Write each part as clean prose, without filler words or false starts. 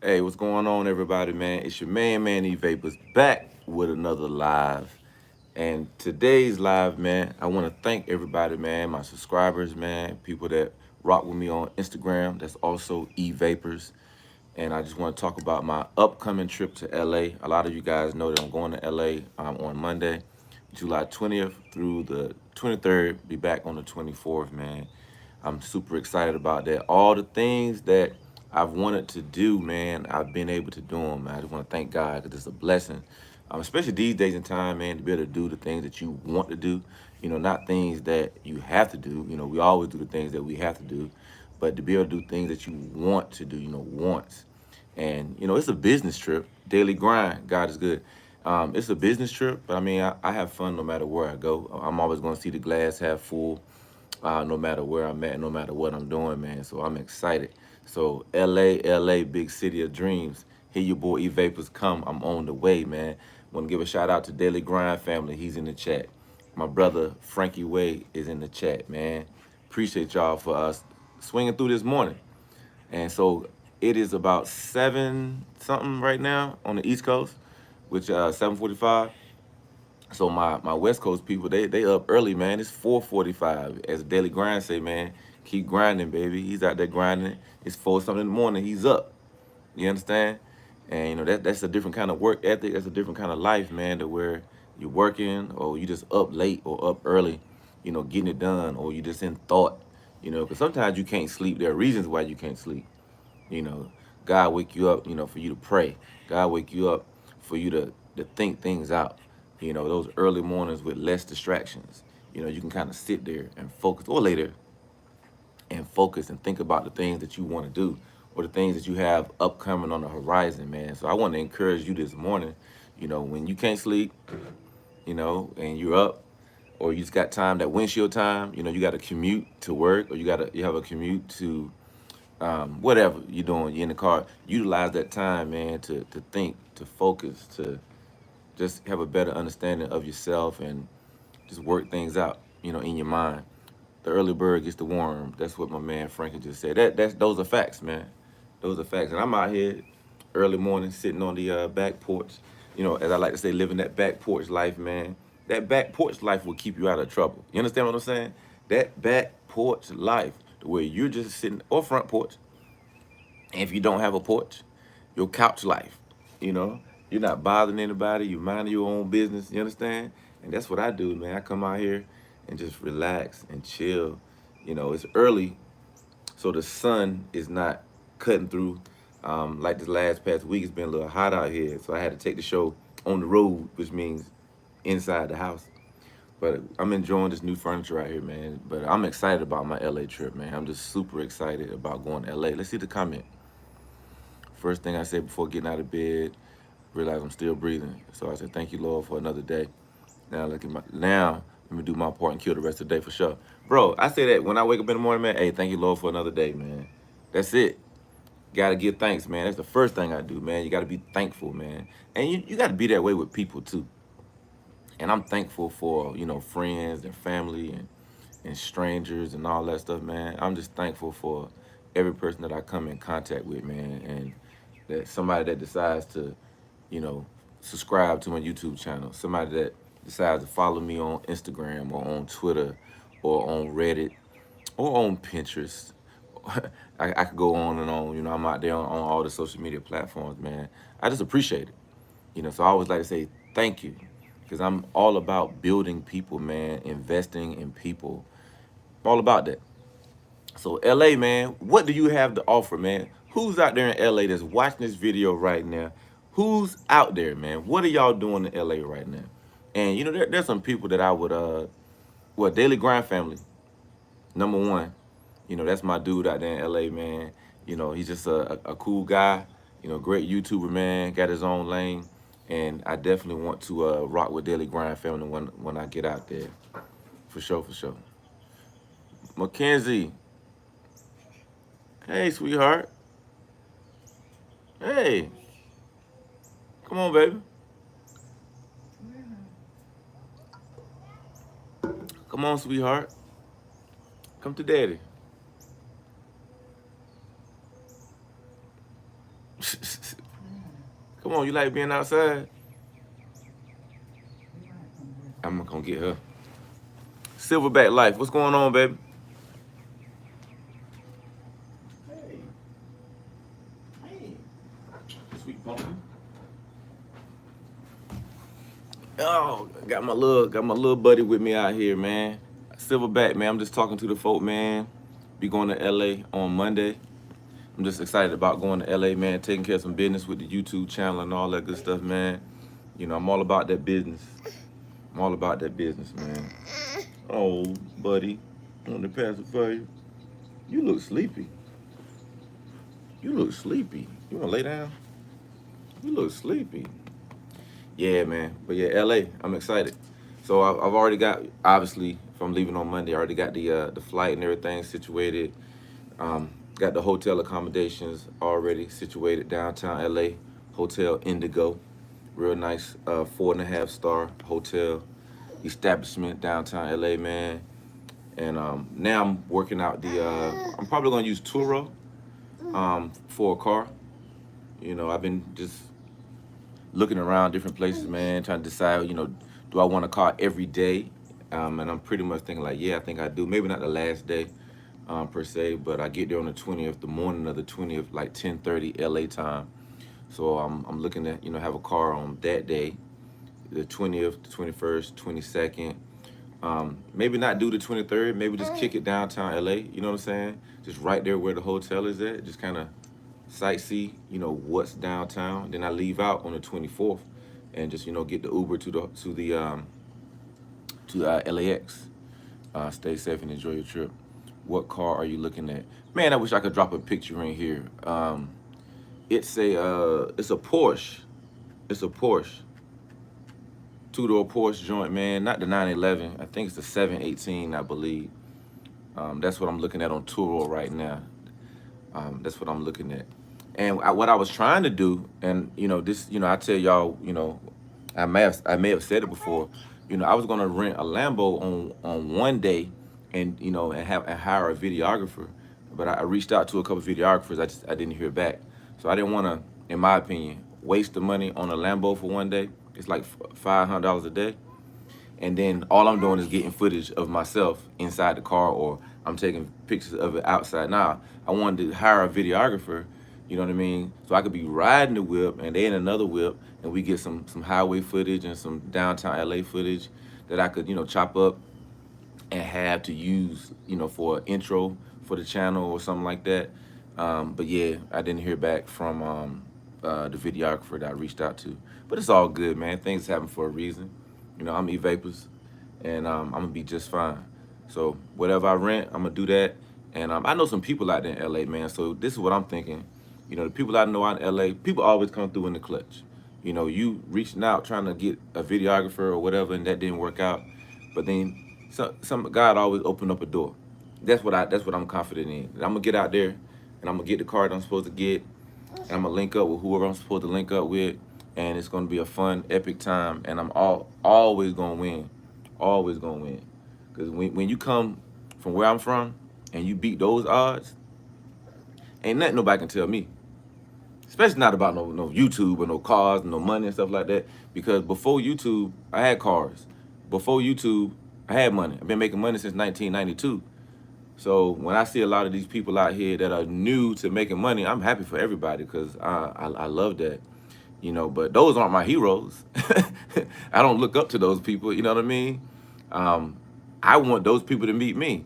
Hey, what's going on, everybody, man? It's your man, EVapors, back with another live. And today's live, man, I want to thank everybody, man, my subscribers, man, people that rock with me on Instagram. That's also EVapors. And I just want to talk about my upcoming trip to LA. A lot of you guys know that I'm going to LA on Monday, July 20th through the 23rd. Be back on the 24th, man. I'm super excited about that. All the things that I've wanted to do, man, I've been able to do them. I just want to thank God because it's a blessing, especially these days and time, man, to be able to do the things that you want to do. Not things that you have to do. We always do the things that we have to do, but to be able to do things that you want to do, once. And it's a business trip, daily grind. God is good. It's a business trip, but I mean, I have fun no matter where I go. I'm always going to see the glass half full, no matter where I'm at, no matter what I'm doing, man. So I'm excited. So LA, big city of dreams. Here your boy E-Vapors come. I'm on the way, man. Want to give a shout out to Daily Grind family. He's in the chat. My brother Frankie Way is in the chat, man. Appreciate y'all for us swinging through this morning. And so it is about 7 something right now on the East Coast, which 7:45. So my West Coast people, they up early, man. It's 4:45. As Daily Grind say, man, keep grinding, baby. He's out there grinding. It's 4 something in the morning. He's up. You understand? And that's a different kind of work ethic. That's a different kind of life, man. To where you're working or you just up late or up early, getting it done, or you just in thought. Because sometimes you can't sleep. There are reasons why you can't sleep. You know, God wake you up, for you to pray. God wake you up for you to think things out. Those early mornings with less distractions. You can kind of sit there and focus, or later, and focus and think about the things that you want to do or the things that you have upcoming on the horizon, man. So I want to encourage you this morning, when you can't sleep, and you're up, or you just got time, that windshield time, you got to commute to work, or you have a commute to whatever you're doing, you're in the car, utilize that time, man, to think, to focus, to just have a better understanding of yourself and just work things out, in your mind. The early bird gets the worm. That's what my man Frankie just said. Those are facts, man. Those are facts. And I'm out here early morning sitting on the back porch. As I like to say, living that back porch life, man. That back porch life will keep you out of trouble. You understand what I'm saying? That back porch life, where you're just sitting, or front porch, and if you don't have a porch, your couch life, you know, you're not bothering anybody. You minding your own business. You understand? And that's what I do, man. I come out here and just relax and chill. It's early, so the sun is not cutting through. Like this last past week, it's been a little hot out here, so I had to take the show on the road, which means inside the house. But I'm enjoying this new furniture right here, man. But I'm excited about my LA trip, man. I'm just super excited about going to LA. Let's see the comment. First thing I said before getting out of bed, realize I'm still breathing. So I said, thank you, Lord, for another day. Now let me do my part and kill the rest of the day for sure. Bro, I say that when I wake up in the morning, man, hey, thank you, Lord, for another day, man. That's it. Gotta give thanks, man. That's the first thing I do, man. You gotta be thankful, man. And you gotta be that way with people too. And I'm thankful for, friends and family and strangers and all that stuff, man. I'm just thankful for every person that I come in contact with, man. And that somebody that decides to, you know, subscribe to my YouTube channel, somebody that decides to follow me on Instagram or on Twitter or on Reddit or on Pinterest. I could go on and on. I'm out there on all the social media platforms, man. I just appreciate it. So I always like to say thank you because I'm all about building people, man, investing in people. I'm all about that. So LA, man, what do you have to offer, man? Who's out there in LA that's watching this video right now? Who's out there, man? What are y'all doing in LA right now? And there's some people that I would Daily Grind family, number one. That's my dude out there in LA, man. He's just a cool guy, great YouTuber, man, got his own lane. And I definitely want to rock with Daily Grind family when I get out there. For sure, for sure. Mackenzie, hey, sweetheart. Hey, come on, baby. Come on, sweetheart. Come to daddy. Come on, you like being outside? I'm gonna get her. Silverback Life, what's going on, baby? Hey, hey, sweet pumpkin. Oh, got my little buddy with me out here, man. Silverback, man. I'm just talking to the folk, man. Be going to LA on Monday. I'm just excited about going to LA, man, taking care of some business with the YouTube channel and all that good stuff, man. You know, I'm all about that business. I'm all about that business, man. Oh, buddy, I want to pass it for you. You look sleepy. You look sleepy. You want to lay down? You look sleepy. Yeah, man. But yeah, LA, I'm excited. So I've already got, obviously, if I'm leaving on Monday, I already got the flight and everything situated. Got the hotel accommodations already situated downtown LA, Hotel Indigo. Real nice 4.5-star hotel establishment downtown LA, man. And now I'm working out I'm probably gonna use Turo for a car. You know, I've been just looking around different places, man, trying to decide, you know, do I want a car every day? And I'm pretty much thinking like, yeah, I think I do. Maybe not the last day per se, but I get there on the 20th, the morning of the 20th, like 10:30 LA time. So I'm looking to, you know, have a car on that day, the 20th, the 21st, 22nd. Maybe not do the 23rd, maybe just kick it downtown LA, you know what I'm saying? Just right there where the hotel is at, just kind of sightsee, you know, what's downtown. Then I leave out on the 24th and just, you know, get the Uber to LAX. Stay safe and enjoy your trip. What car are you looking at? Man, I wish I could drop a picture in here. It's a Porsche. It's a Porsche. Two-door Porsche joint, man. Not the 911. I think it's the 718, I believe. That's what I'm looking at on Turo right now. That's what I'm looking at. And what I was trying to do, and you know, this, you know, I tell y'all, you know, I may have said it before. You know, I was gonna rent a Lambo on one day, and you know, and hire a videographer. But I reached out to a couple videographers. I didn't hear back. So I didn't want to, in my opinion, waste the money on a Lambo for one day. It's like $500 a day. And then all I'm doing is getting footage of myself inside the car, or I'm taking pictures of it outside. Now, I wanted to hire a videographer, you know what I mean? So I could be riding the whip and they in another whip, and we get some highway footage and some downtown LA footage that I could, you know, chop up and have to use, you know, for an intro for the channel or something like that. But yeah, I didn't hear back from the videographer that I reached out to. But it's all good, man. Things happen for a reason. You know, I'm EVapors, and I'm gonna be just fine. So whatever I rent, I'm gonna do that. And I know some people out there in LA, man. So this is what I'm thinking. You know, the people I know out in LA, people always come through in the clutch. You know, you reaching out trying to get a videographer or whatever, and that didn't work out. But then some God always opened up a door. That's what I'm confident in. And I'm gonna get out there, and I'm gonna get the car that I'm supposed to get, and I'm gonna link up with whoever I'm supposed to link up with, and it's gonna be a fun, epic time. And I'm always gonna win, always gonna win. Because when you come from where I'm from and you beat those odds, ain't nothing nobody can tell me. Especially not about no YouTube or no cars, no money and stuff like that. Because before YouTube, I had cars. Before YouTube, I had money. I've been making money since 1992. So when I see a lot of these people out here that are new to making money, I'm happy for everybody because I love that, you know. But those aren't my heroes. I don't look up to those people. You know what I mean? I want those people to meet me,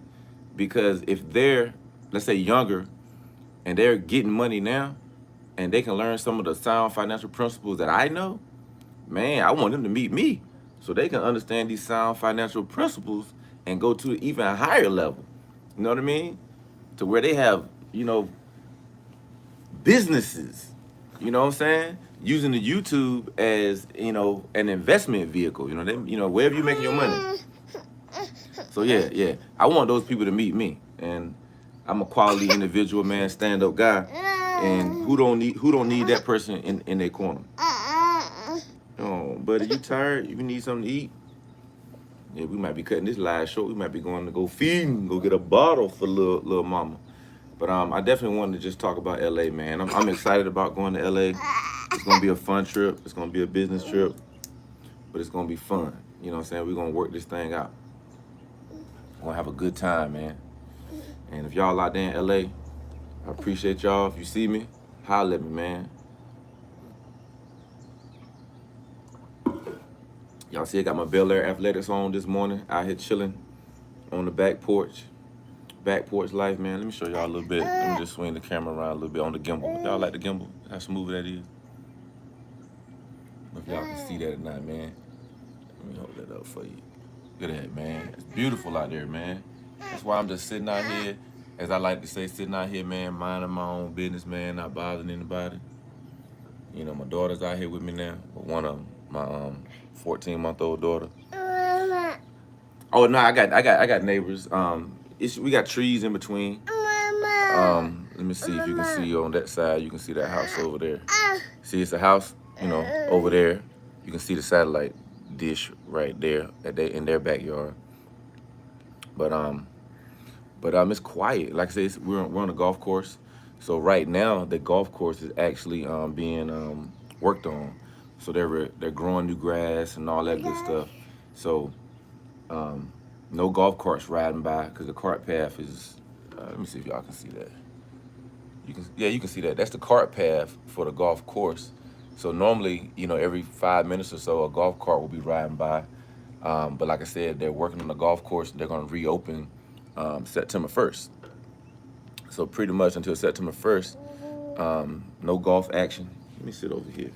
because if they're, let's say, younger and they're getting money now, and they can learn some of the sound financial principles that I know, man, I want them to meet me so they can understand these sound financial principles and go to an even higher level. You know what I mean? To where they have, you know, businesses, you know what I'm saying? Using the YouTube as, you know, an investment vehicle. You know, wherever you're making your money. So yeah, I want those people to meet me, and I'm a quality individual, man, stand-up guy, and who don't need that person in their corner. Oh, buddy, you tired? You need something to eat? Yeah, we might be cutting this live short. We might be going to go feed and go get a bottle for little mama. But I definitely wanted to just talk about LA, man. I'm excited about going to LA. It's gonna be a fun trip. It's gonna be a business trip, but it's gonna be fun. You know what I'm saying? We're gonna work this thing out. We're gonna have a good time, man. And if y'all out there in LA, I appreciate y'all. If you see me, holler at me, man. Y'all see I got my Bel Air Athletics on this morning, out here chilling on the back porch. Back porch life, man. Let me show y'all a little bit. Let me just swing the camera around a little bit on the gimbal. Y'all like the gimbal? How smooth that is? I don't know if y'all can see that or not, man. Let me hold that up for you. Look at that, man. It's beautiful out there, man. That's why I'm just sitting out here, as I like to say, sitting out here, man, minding my own business, man, not bothering anybody. You know, my daughter's out here with me now. One of them, my 14-month-old daughter. Oh no, I got neighbors. We got trees in between. Let me see if you can see on that side. You can see that house over there. See, it's a house, you know, over there. You can see the satellite dish right there in their backyard. But it's quiet. Like I said, we're on a golf course. So right now, the golf course is actually being worked on. So they're growing new grass and all that good stuff. So no golf carts riding by because the cart path is. Let me see if y'all can see that. You can see that. That's the cart path for the golf course. So normally, you know, every 5 minutes or so, a golf cart will be riding by. But like I said, they're working on the golf course. They're going to reopen September 1st. So pretty much until September 1st, no golf action. Let me sit over here.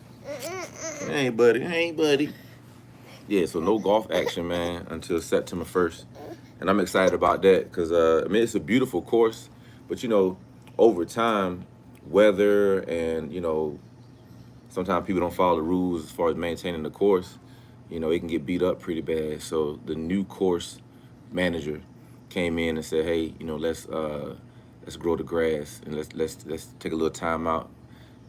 Hey, buddy. Yeah, so no golf action, man, until September 1st. And I'm excited about that because, I mean, it's a beautiful course. But, you know, over time, weather and, you know, sometimes people don't follow the rules as far as maintaining the course. You know, it can get beat up pretty bad. So the new course manager came in and said, hey, you know, let's grow the grass and let's take a little time out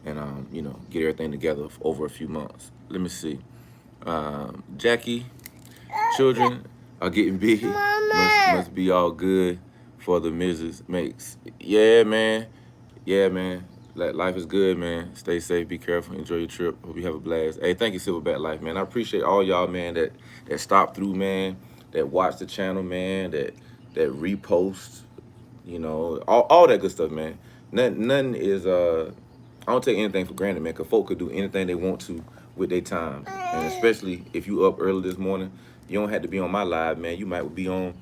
and you know, get everything together over a few months. Let me see. Jackie, children are getting big. Must be all good for the Mrs. Makes. Yeah, man. Life is good, man. Stay safe, be careful, enjoy your trip. Hope you have a blast. Hey, thank you, Silverback Life, man. I appreciate all y'all, man, that stopped through, man, that watch the channel, man, that repost, you know, all that good stuff, man. None is I don't take anything for granted, man, because folk could do anything they want to with their time. And especially if you up early this morning, you don't have to be on my live, man. You might be on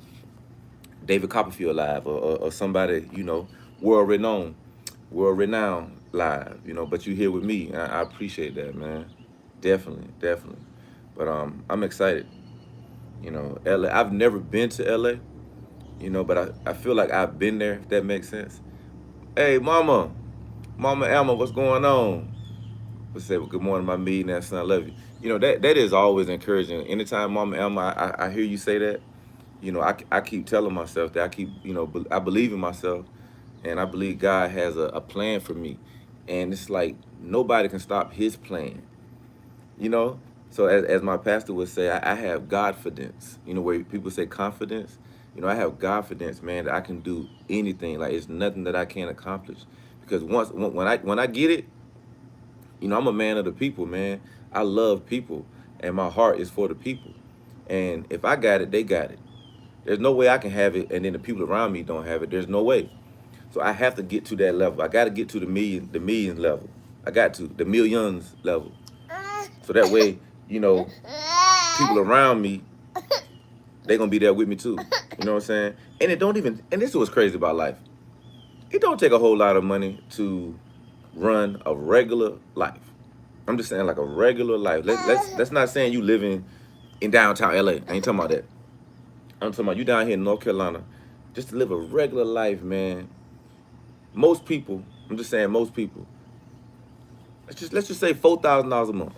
David Copperfield live or somebody, you know, world renowned live, you know, but you here with me. I appreciate that, man. Definitely. But I'm excited. You know, LA, I've never been to LA, you know, but I feel like I've been there, if that makes sense. Hey, Mama Alma, what's going on? Let's say, well, good morning, my millionaire son, I love you. You know, that is always encouraging. Anytime Mama Alma, I hear you say that, you know, I keep telling myself that I believe in myself, and I believe God has a plan for me. And it's like nobody can stop his plan, you know? So as my pastor would say, I have Godfidence, you know, where people say confidence. You know, I have Godfidence, man, that I can do anything. Like, it's nothing that I can't accomplish. Because when I get it, you know, I'm a man of the people, man. I love people, and my heart is for the people. And if I got it, they got it. There's no way I can have it, and then the people around me don't have it. There's no way. So I have to get to that level. I got to get to the millions level. I got to the millions level. So that way, you know, people around me, they're gonna be there with me too. You know what I'm saying? And this is what's crazy about life. It don't take a whole lot of money to run a regular life. I'm just saying, like, a regular life. Let's not saying you living in downtown LA. I ain't talking about that. I'm talking about you down here in North Carolina, just to live a regular life, man. Most people, I'm just saying, most people. Let's just say $4,000 a month.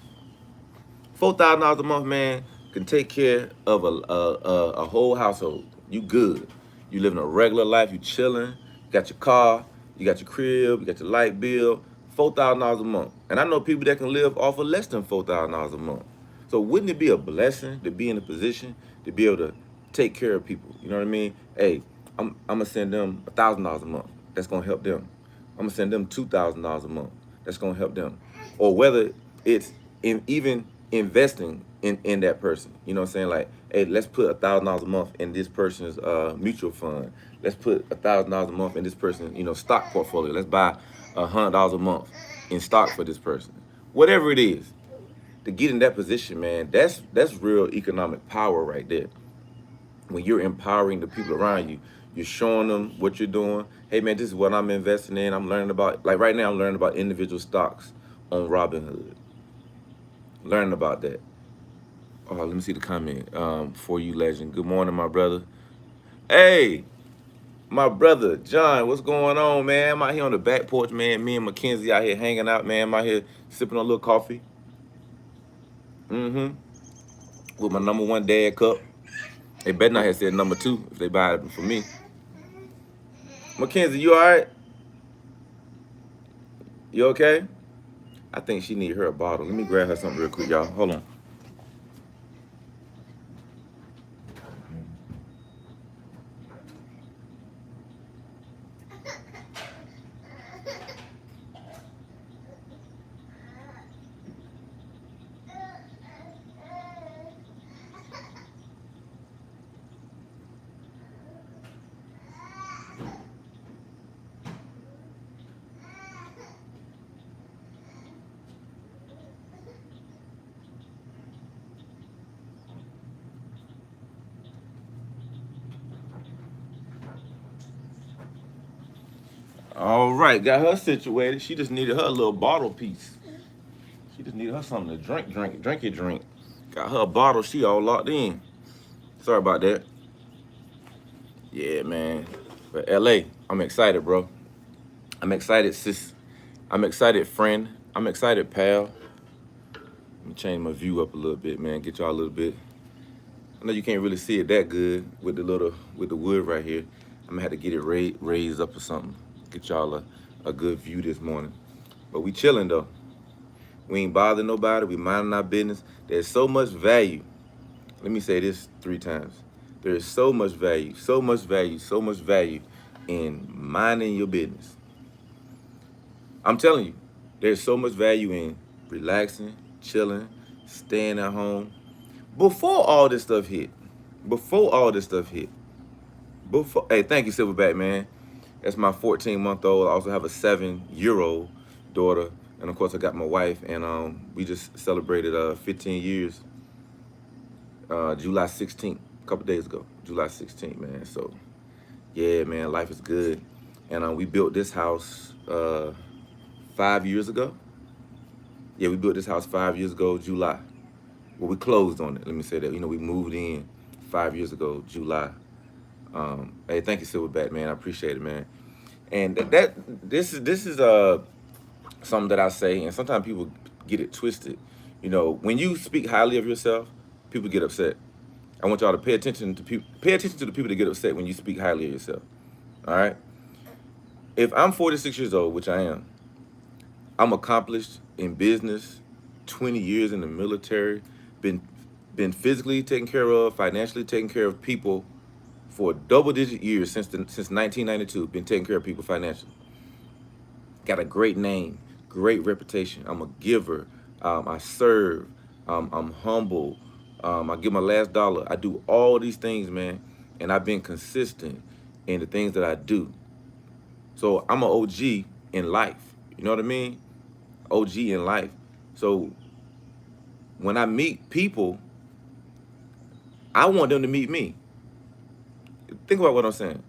$4,000 a month, man, can take care of a whole household. You good. You living a regular life. You chilling. You got your car. You got your crib. You got your light bill. $4,000 a month. And I know people that can live off of less than $4,000 a month. So wouldn't it be a blessing to be in a position to be able to take care of people? You know what I mean? Hey, I'm gonna send them $1,000 a month. That's gonna help them. I'm gonna send them $2,000 a month. That's gonna help them. Or whether it's in even investing in that person. You know what I'm saying? Like, hey, let's put $1,000 a month in this person's mutual fund. Let's put $1,000 a month in this person's, stock portfolio. Let's buy $100 a month in stock for this person. Whatever it is, to get in that position, man, that's real economic power right there. When you're empowering the people around you, you're showing them what you're doing. Hey man, this is what I'm investing in. I'm learning about, like right now I'm learning about individual stocks on Robinhood. Learning about that. Oh, let me see the comment. For you, legend. Good morning, my brother. Hey, my brother John, what's going on, man? I'm out here on the back porch, man. Me and Mackenzie out here hanging out, man. I'm out here sipping on a little coffee. Mm-hmm. With my #1 dad cup. They better not have said #2 if they buy it for me. Mackenzie, you all right? You okay? I think she need her a bottle. Let me grab her something real quick, y'all. Hold on. All right, got her situated. She just needed her little bottle piece. She just needed her something to drink. Got her a bottle. She all locked in. Sorry about that. Yeah, man. But LA, I'm excited, bro. I'm excited, sis. I'm excited, friend. I'm excited, pal. Let me change my view up a little bit, man. Get y'all a little bit. I know you can't really see it that good with the wood right here. I'm gonna have to get it raised up or something. Get y'all a good view this morning. But we chilling though. We ain't bothering nobody. We minding our business. There's so much value. Let me say this 3 times. There is so much value in minding your business. I'm telling you, there's so much value in relaxing, chilling, staying at home. Before all this stuff hit, hey, thank you, Silverback, man. That's my 14-month-old. I also have a 7-year-old daughter. And of course, I got my wife, and we just celebrated 15 years, July 16th, a couple days ago, July 16th, man. So, yeah, man, life is good. And we built this house 5 years ago. Yeah, we built this house 5 years ago, July. Well, we closed on it. Let me say that. We moved in 5 years ago, July. Hey, thank you, Silverback, man. I appreciate it, man. And this is something that I say, and sometimes people get it twisted. When you speak highly of yourself, people get upset. I want y'all to pay attention to the people that get upset when you speak highly of yourself. All right. If I'm 46 years old, which I am, I'm accomplished in business, 20 years in the military, been physically taken care of, financially taken care of people for double-digit years since 1992. Been taking care of people financially. Got a great name, great reputation. I'm a giver. I serve. I'm humble. I give my last dollar. I do all these things, man, and I've been consistent in the things that I do. So I'm an OG in life. You know what I mean? OG in life. So when I meet people, I want them to meet me. Think about what I'm saying.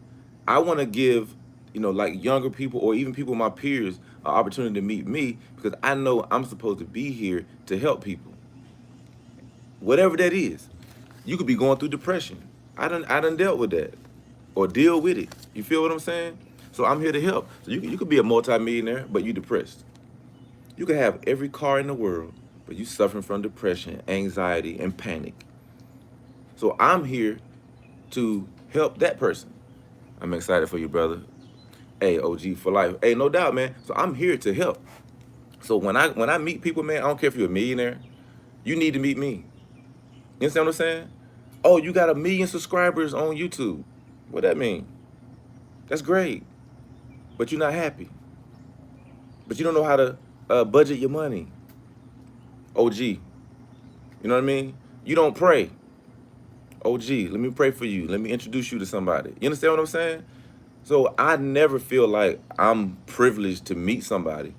I want to give, like younger people or even people my peers an opportunity to meet me because I know I'm supposed to be here to help people. Whatever that is. You could be going through depression. I done dealt with that or deal with it. You feel what I'm saying? So I'm here to help. So you could be a multimillionaire, but you depressed. You could have every car in the world, but you suffering from depression, anxiety, and panic. So I'm here to help that person. I'm excited for you, brother. Hey, OG for life. Hey, no doubt, man. So I'm here to help. So when I meet people, man, I don't care if you're a millionaire. You need to meet me. You understand what I'm saying? Oh, you got 1 million subscribers on YouTube. What that mean? That's great. but you're not happy. But you don't know how to budget your money. OG, you know what I mean? You don't pray. OG, let me pray for you. Let me introduce you to somebody. You understand what I'm saying? So I never feel like I'm privileged to meet somebody.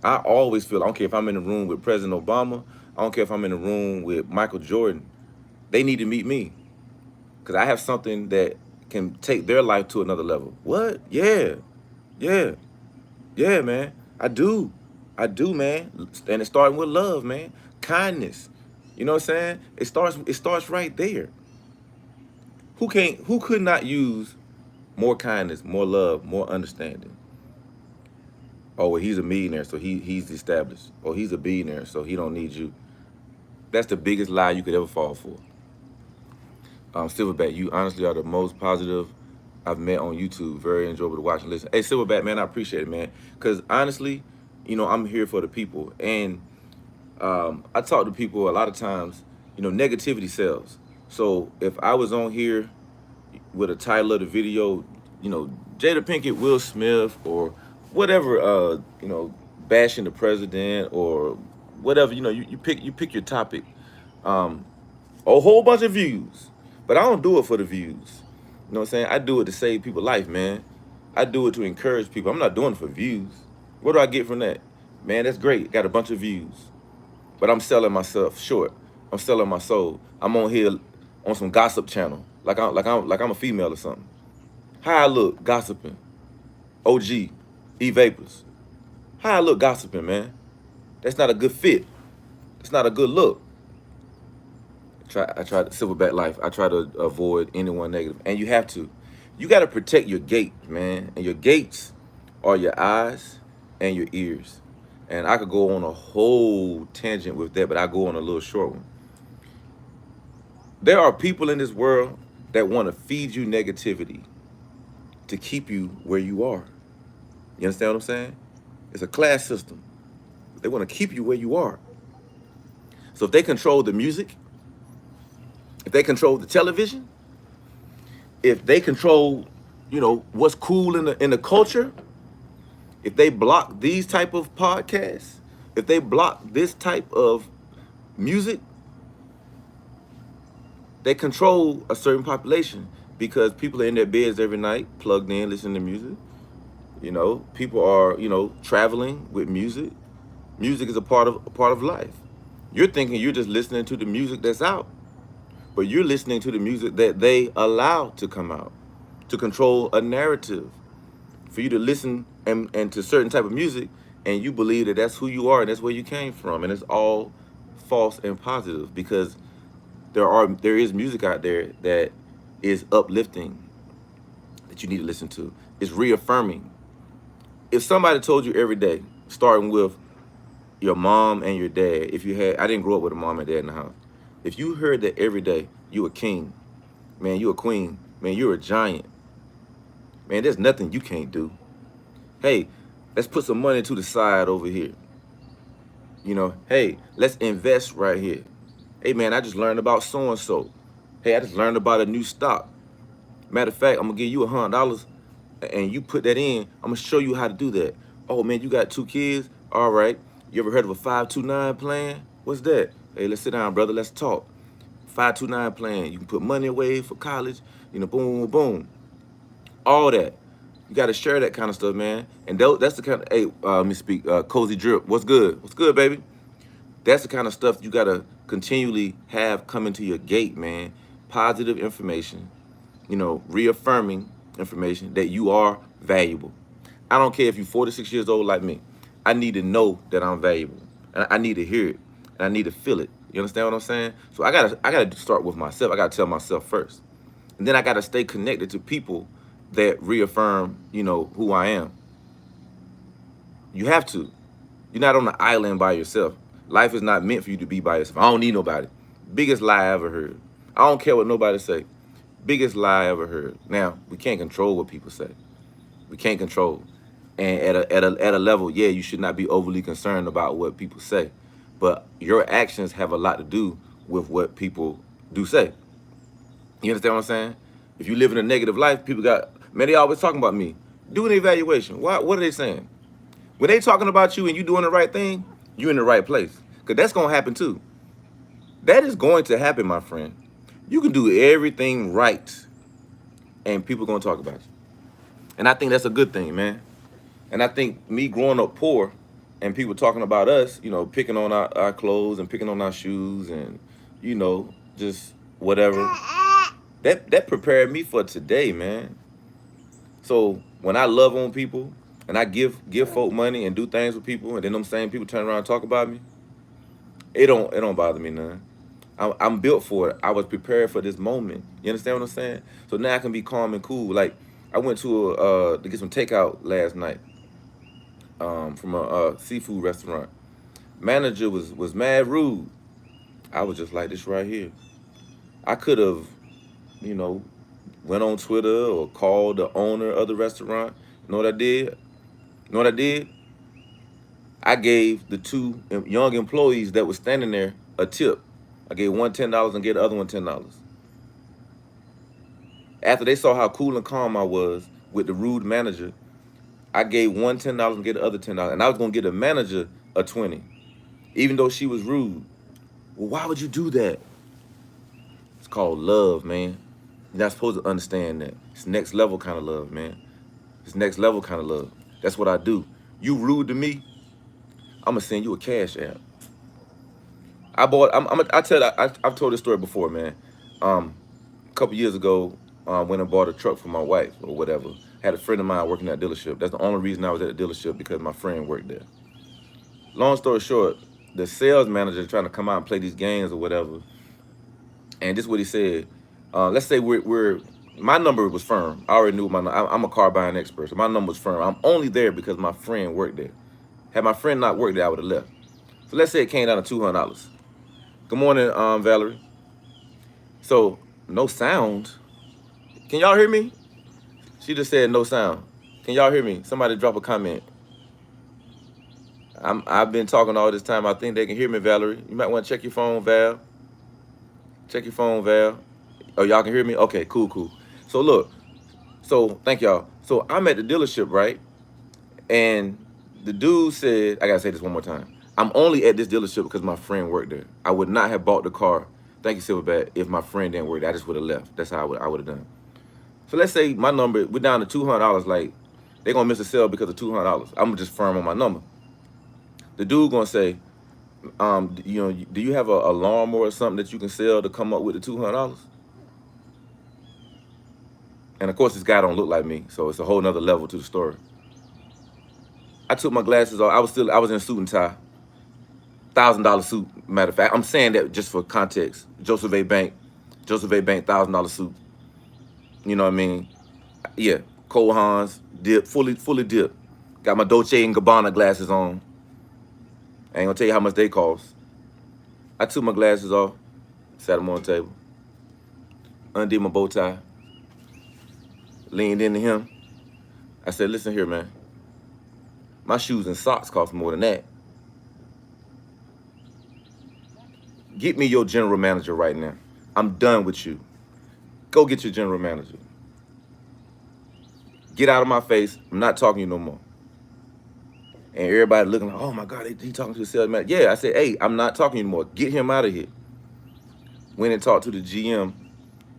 I always feel, I don't care if I'm in the room with President Obama, I don't care if I'm in the room with Michael Jordan, they need to meet me. Because I have something that can take their life to another level. What? Yeah. Yeah. Yeah, man. I do. I do, man. And it's starting with love, man. Kindness. You know what I'm saying? It starts right there. Who could not use more kindness, more love, more understanding? Oh, well, he's a millionaire, so he's established. Or he's a billionaire, so he don't need you. That's the biggest lie you could ever fall for. Silverback, you honestly are the most positive I've met on YouTube. Very enjoyable to watch and listen. Hey, Silverback, man, I appreciate it, man. Because honestly, I'm here for the people. And I talk to people a lot of times, negativity sells. So if I was on here with a title of the video, Jada Pinkett, Will Smith, or whatever, bashing the president or whatever, you pick your topic. A whole bunch of views. But I don't do it for the views. You know what I'm saying? I do it to save people's life, man. I do it to encourage people. I'm not doing it for views. What do I get from that? Man, that's great. Got a bunch of views. But I'm selling myself short. I'm selling my soul. I'm on here on some gossip channel. Like I'm a female or something. How I look gossiping. OG, EVapors. How I look gossiping, man. That's not a good fit. That's not a good look. I try to silverback life. I try to avoid anyone negative, and you have to. You got to protect your gate, man. And your gates are your eyes and your ears. And I could go on a whole tangent with that, but I go on a little short one. There are people in this world that want to feed you negativity to keep you where you are. You understand what I'm saying? It's a class system. They want to keep you where you are. So if they control the music, if they control the television, if they control, what's cool in the culture, if they block these type of podcasts, if they block this type of music, they control a certain population because people are in their beds every night, plugged in, listening to music. People are, traveling with music. Music is a part of life. You're thinking you're just listening to the music that's out, but you're listening to the music that they allow to come out, to control a narrative, for you to listen and to certain type of music, and you believe that that's who you are and that's where you came from, and it's all false and positive because there is music out there that is uplifting that you need to listen to. It's reaffirming. If somebody told you every day, starting with your mom and your dad, I didn't grow up with a mom and dad in the house. If you heard that every day, you a king, man, you a queen, man, you're a giant. Man, there's nothing you can't do. Hey, let's put some money to the side over here. Hey, let's invest right here. Hey, man, I just learned about so-and-so. Hey, I just learned about a new stock. Matter of fact, I'm going to give you $100 and you put that in. I'm going to show you how to do that. Oh, man, you got 2 kids? All right. You ever heard of a 529 plan? What's that? Hey, let's sit down, brother. Let's talk. 529 plan. You can put money away for college. Boom, boom, boom. All that. You got to share that kind of stuff, man. And that's the kind of, hey, let me speak. Cozy Drip. What's good? What's good, baby? That's the kind of stuff you got to continually have coming to your gate, man. Positive information, reaffirming information that you are valuable. I don't care if you're 46 years old like me. I need to know that I'm valuable. And I need to hear it. And I need to feel it. You understand what I'm saying? So I gotta start with myself. I gotta tell myself first. And then I gotta stay connected to people that reaffirm, who I am. You have to. You're not on the island by yourself. Life is not meant for you to be by yourself. I don't need nobody. Biggest lie I ever heard. I don't care what nobody say. Biggest lie I ever heard. Now, we can't control what people say. We can't control. And at a level, yeah, you should not be overly concerned about what people say. But your actions have a lot to do with what people do say. You understand what I'm saying? If you live in a negative life, people they always talking about me. Do an evaluation. What are they saying? When they talking about you and you doing the right thing, you in the right place. Because that's going to happen too. That is going to happen, my friend. You can do everything right and people going to talk about you. And I think that's a good thing, man. And I think me growing up poor and people talking about us, you know, picking on our clothes and picking on our shoes and, you know, just whatever, that prepared me for today, man. So when I love on people and I give folk money and do things with people and then them same people turn around and talk about me, it don't bother me none. I'm built for it. I was prepared for this moment. You understand what I'm saying? So now I can be calm and cool. Like I went to get some takeout last night from a seafood restaurant. Manager was mad rude. I was just like this right here. I could have, you know, went on Twitter or called the owner of the restaurant. You know what I did? You know what I did? I gave the two young employees that was standing there a tip. I gave one $10 and gave the other one $10. After they saw how cool and calm I was with the rude manager, I gave one $10 and gave the other $10. And I was gonna get the manager a 20, even though she was rude. Well, why would you do that? It's called love, man. You're not supposed to understand that. It's next level kind of love, man. It's next level kind of love. That's what I do. You rude to me, I'm gonna send you a cash app. I've told this story before, man. A couple years ago, went and bought a truck for my wife or whatever. Had a friend of mine working at a dealership. That's the only reason I was at the dealership, because my friend worked there. Long story short, the sales manager trying to come out and play these games or whatever. And this is what he said. Let's say my number was firm. I already knew I'm a car buying expert, so my number was firm. I'm only there because my friend worked there. Had my friend not worked there, I would have left. So let's say it came down to $200. Good morning, Valerie. So no sound. Can y'all hear me? She just said no sound. Can y'all hear me? Somebody drop a comment. I've been talking all this time. I think they can hear me, Valerie. You might want to check your phone, Val. Check your phone, Val. Oh, y'all can hear me? Okay, cool. So look, thank y'all. So I'm at the dealership, right? And the dude said, I gotta say this one more time. I'm only at this dealership because my friend worked there. I would not have bought the car, thank you, Silverback, if my friend didn't work there. I just would have left. That's how I would have done. So let's say my number, we're down to $200. Like, they're gonna miss a sale because of $200. I'm just firm on my number. The dude gonna say, you know, do you have a lawnmower or something that you can sell to come up with the $200? And of course, this guy don't look like me, so it's a whole nother level to the story. I took my glasses off. I was in a suit and tie, $1,000 suit. Matter of fact, I'm saying that just for context. Joseph A. Bank, $1,000 suit. You know what I mean? Yeah, Cole Haans, dip, fully dipped. Got my Dolce & Gabbana glasses on. I ain't gonna tell you how much they cost. I took my glasses off, sat them on the table, undid my bow tie, leaned into him. I said, listen here, man. My shoes and socks cost more than that. Get me your general manager right now. I'm done with you. Go get your general manager. Get out of my face. I'm not talking to you no more. And everybody looking like, oh my God, he talking to the sales manager. Yeah, I said, hey, I'm not talking anymore. Get him out of here. Went and talked to the GM,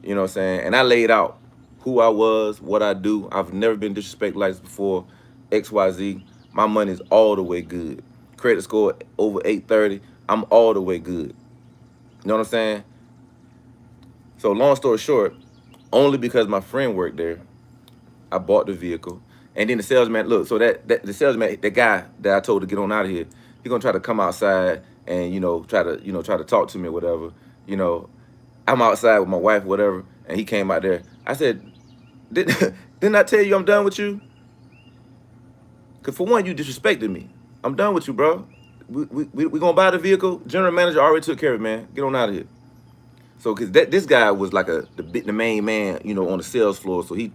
you know what I'm saying? And I laid out who I was, what I do. I've never been disrespected like this before. XYZ. My money's all the way good. Credit score over 830. I'm all the way good. You know what I'm saying? So long story short, only because my friend worked there, I bought the vehicle. And then the salesman, look, so the salesman, the guy that I told to get on out of here, he gonna try to come outside and, you know, try to talk to me or whatever. You know, I'm outside with my wife or whatever, and he came out there. I said, didn't I tell you I'm done with you? Because for one, you disrespected me. I'm done with you, bro. We gonna buy the vehicle. General manager already took care of it, man. Get on out of here. So, because this guy was like the main man, you know, on the sales floor. So he's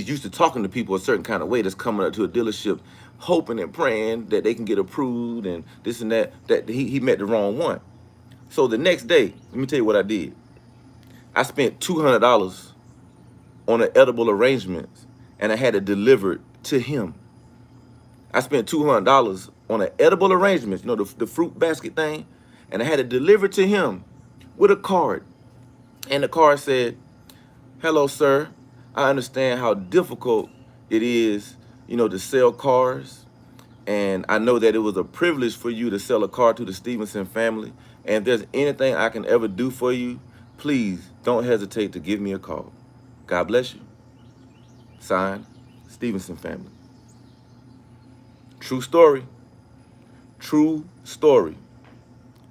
used to talking to people a certain kind of way that's coming up to a dealership, hoping and praying that they can get approved and this and that. That he met the wrong one. So the next day, let me tell you what I did. I spent $200 on the edible arrangements, and I had it delivered to him. I spent $200 on an edible arrangement, the fruit basket thing, and I had it delivered to him with a card. And the card said, "Hello, sir. I understand how difficult it is, to sell cars. And I know that it was a privilege for you to sell a car to the Stevenson family. And if there's anything I can ever do for you, please don't hesitate to give me a call. God bless you." Signed, Stevenson family. True story. True story.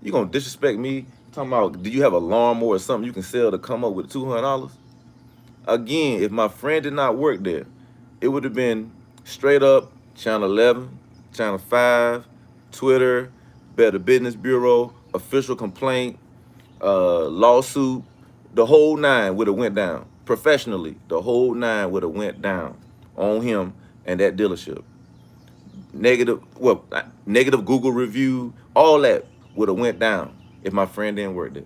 You gonna disrespect me talking about, do you have a lawnmower or something you can sell to come up with $200? Again, if my friend did not work there, it would have been straight up Channel 11, Channel 5, Twitter, Better Business Bureau, official complaint, lawsuit. The whole nine would have went down. Professionally, the whole nine would have went down on him and that dealership. Negative Google review, all that would have went down if my friend didn't work there.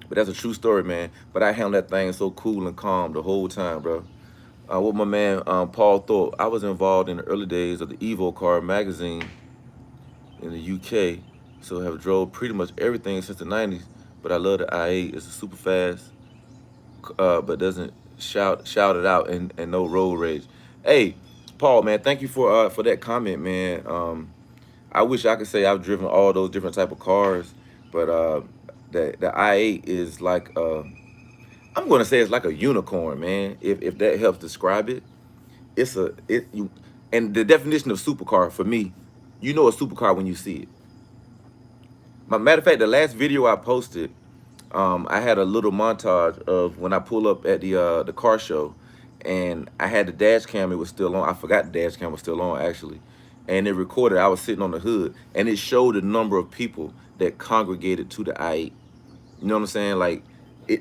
But that's a true story, man. But I handled that thing so cool and calm the whole time, bro. With my man Paul Thorpe, I was involved in the early days of the EVapors magazine in the UK. So I have drove pretty much everything since the 90s. But I love the i8. It's a super fast, but doesn't shout it out and no road rage. Hey, Paul, man, thank you for that comment, man. I wish I could say I've driven all those different type of cars, but the i8 is like I'm gonna say it's like a unicorn, man. If that helps describe it, and the definition of supercar for me, a supercar when you see it. Matter of fact, the last video I posted, I had a little montage of when I pull up at the car show, and I had the dash cam. It was still on. I forgot the dash cam was still on actually, and it recorded. I was sitting on the hood, and it showed the number of people that congregated to the i8. You know what I'm saying? Like,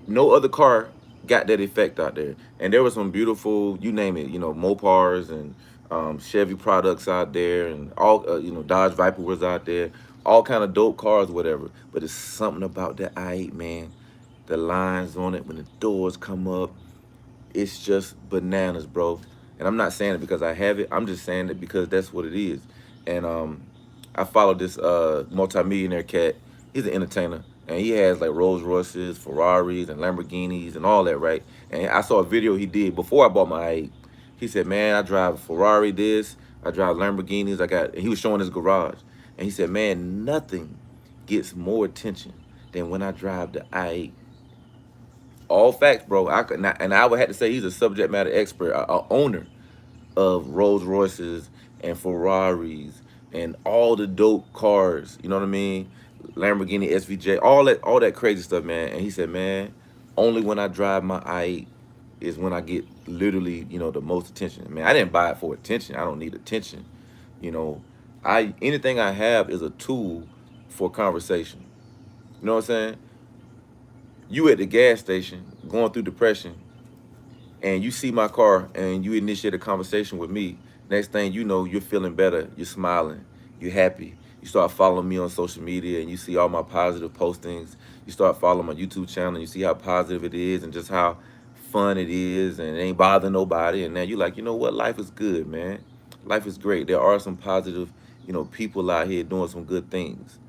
no other car got that effect out there. And there were some beautiful, you name it, Mopars and Chevy products out there, and all, Dodge Viper was out there, all kind of dope cars, whatever. But it's something about that i8, man. The lines on it when the doors come up, it's just bananas, bro. And I'm not saying it because I have it. I'm just saying it because that's what it is. And I follow this multi-millionaire cat. He's an entertainer, and he has like Rolls Royces, Ferraris, and Lamborghinis, and all that, right? And I saw a video he did before I bought my i8. He said, "Man, I drive a Ferrari, I drive Lamborghinis, and he was showing his garage. And he said, "Man, nothing gets more attention than when I drive the i8. All facts, bro. And I would have to say he's a subject matter expert, a owner of Rolls Royces and Ferraris and all the dope cars. You know what I mean? Lamborghini SVJ, all that crazy stuff, man. And he said, "Man, only when I drive my i8 is when I get literally, the most attention." Man, I didn't buy it for attention. I don't need attention. You know, anything I have is a tool for conversation. You know what I'm saying? You at the gas station going through depression, and you see my car and you initiate a conversation with me. Next thing you know, you're feeling better, you're smiling, you're happy. You start following me on social media and you see all my positive postings. You start following my YouTube channel and you see how positive it is and just how fun it is, and it ain't bothering nobody. And now you're like, you know what, life is good, man. Life is great. There are some positive, people out here doing some good things.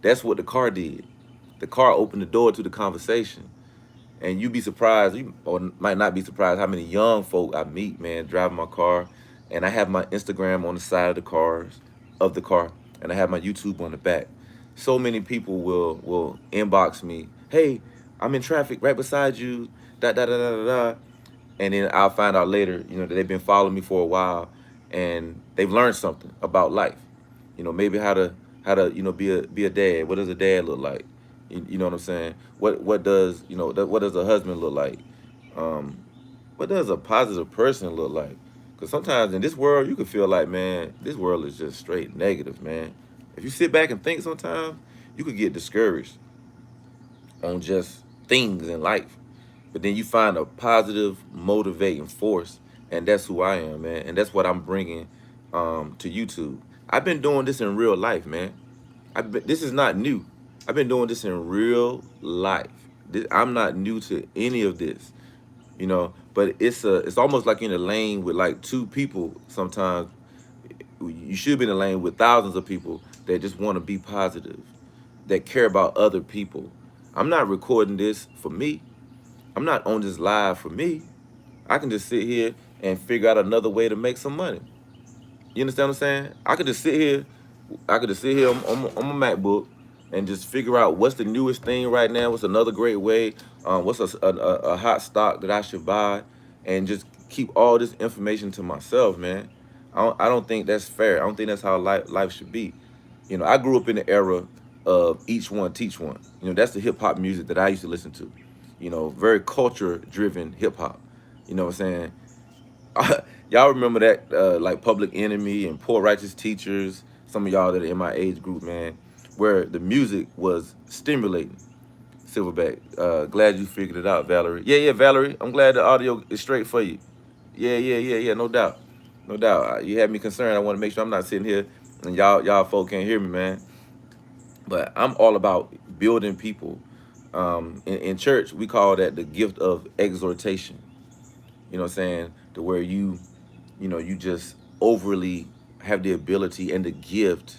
That's what the car did. The car opened the door to the conversation. And you'd be surprised, or might not be surprised, how many young folk I meet, man, driving my car. And I have my Instagram on the side of the car, and I have my YouTube on the back. So many people will inbox me, "Hey, I'm in traffic right beside you, da da da da da da." And then I'll find out later, that they've been following me for a while, and they've learned something about life. Maybe how to be a dad. What does a dad look like? You know what I'm saying? What does what does a husband look like? What does a positive person look like? Because sometimes in this world you can feel like, man, this world is just straight negative, man. If you sit back and think, sometimes you could get discouraged on just things in life. But then you find a positive, motivating force, and that's who I am, man. And that's what I'm bringing to YouTube. I've been doing this in real life, man. This is not new. I've been doing this in real life. I'm not new to any of this, but it's almost like in a lane with like two people. Sometimes you should be in a lane with thousands of people that just want to be positive, that care about other people. I'm not recording this for me. I'm not on this live for me. I can just sit here and figure out another way to make some money. You understand what I'm saying? I could just sit here. I could just sit here on my MacBook and just figure out what's the newest thing right now. What's another great way? What's a hot stock that I should buy, and just keep all this information to myself, man. I don't think that's fair. I don't think that's how life should be. I grew up in the era of each one teach one. That's the hip hop music that I used to listen to. Very culture driven hip hop. You know what I'm saying? Y'all remember that, like Public Enemy and Poor Righteous Teachers, some of y'all that are in my age group, man, where the music was stimulating. Silverback, glad you figured it out, Valerie. Yeah, Valerie, I'm glad the audio is straight for you. Yeah, no doubt. No doubt. You had me concerned. I want to make sure I'm not sitting here and y'all folk can't hear me, man. But I'm all about building people. In church, we call that the gift of exhortation. You know what I'm saying? To where you just overly have the ability and the gift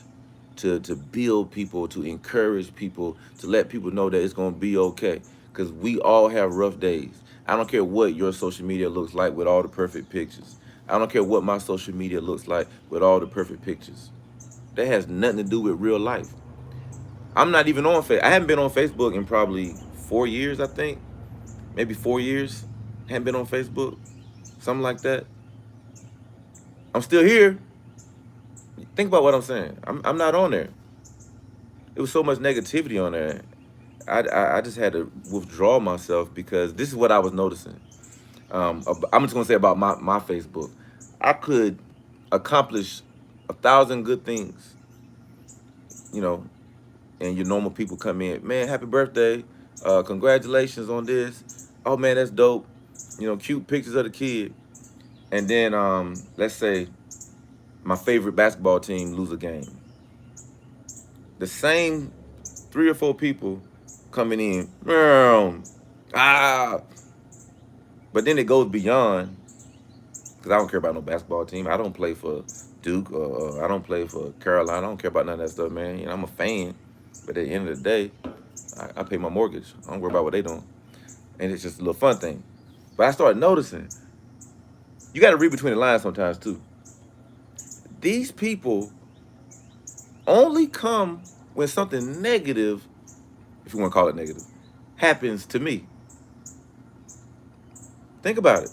to build people, to encourage people, to let people know that it's gonna be okay. Because we all have rough days. I don't care what your social media looks like with all the perfect pictures. I don't care what my social media looks like with all the perfect pictures. That has nothing to do with real life. I'm not even on Facebook. I haven't been on Facebook in probably 4 years, I think. Maybe 4 years. Haven't been on Facebook. Something like that. I'm still here. Think about what I'm saying. I'm not on there. It was so much negativity on there. I just had to withdraw myself because this is what I was noticing. I'm just gonna say about my Facebook. I could accomplish 1,000 good things, you know, and your normal people come in, man, happy birthday, congratulations on this. Oh man, that's dope. Cute pictures of the kid. And then let's say my favorite basketball team lose a game. The same three or four people coming in, ah, but then it goes beyond, because I don't care about no basketball team. I don't play for Duke, or I don't play for Carolina. I don't care about none of that stuff, man. I'm a fan, but at the end of the day, I pay my mortgage. I don't worry about what they doing, and it's just a little fun thing. But I started noticing, you got to read between the lines sometimes too. These people only come when something negative, if you want to call it negative, happens to me. Think about it.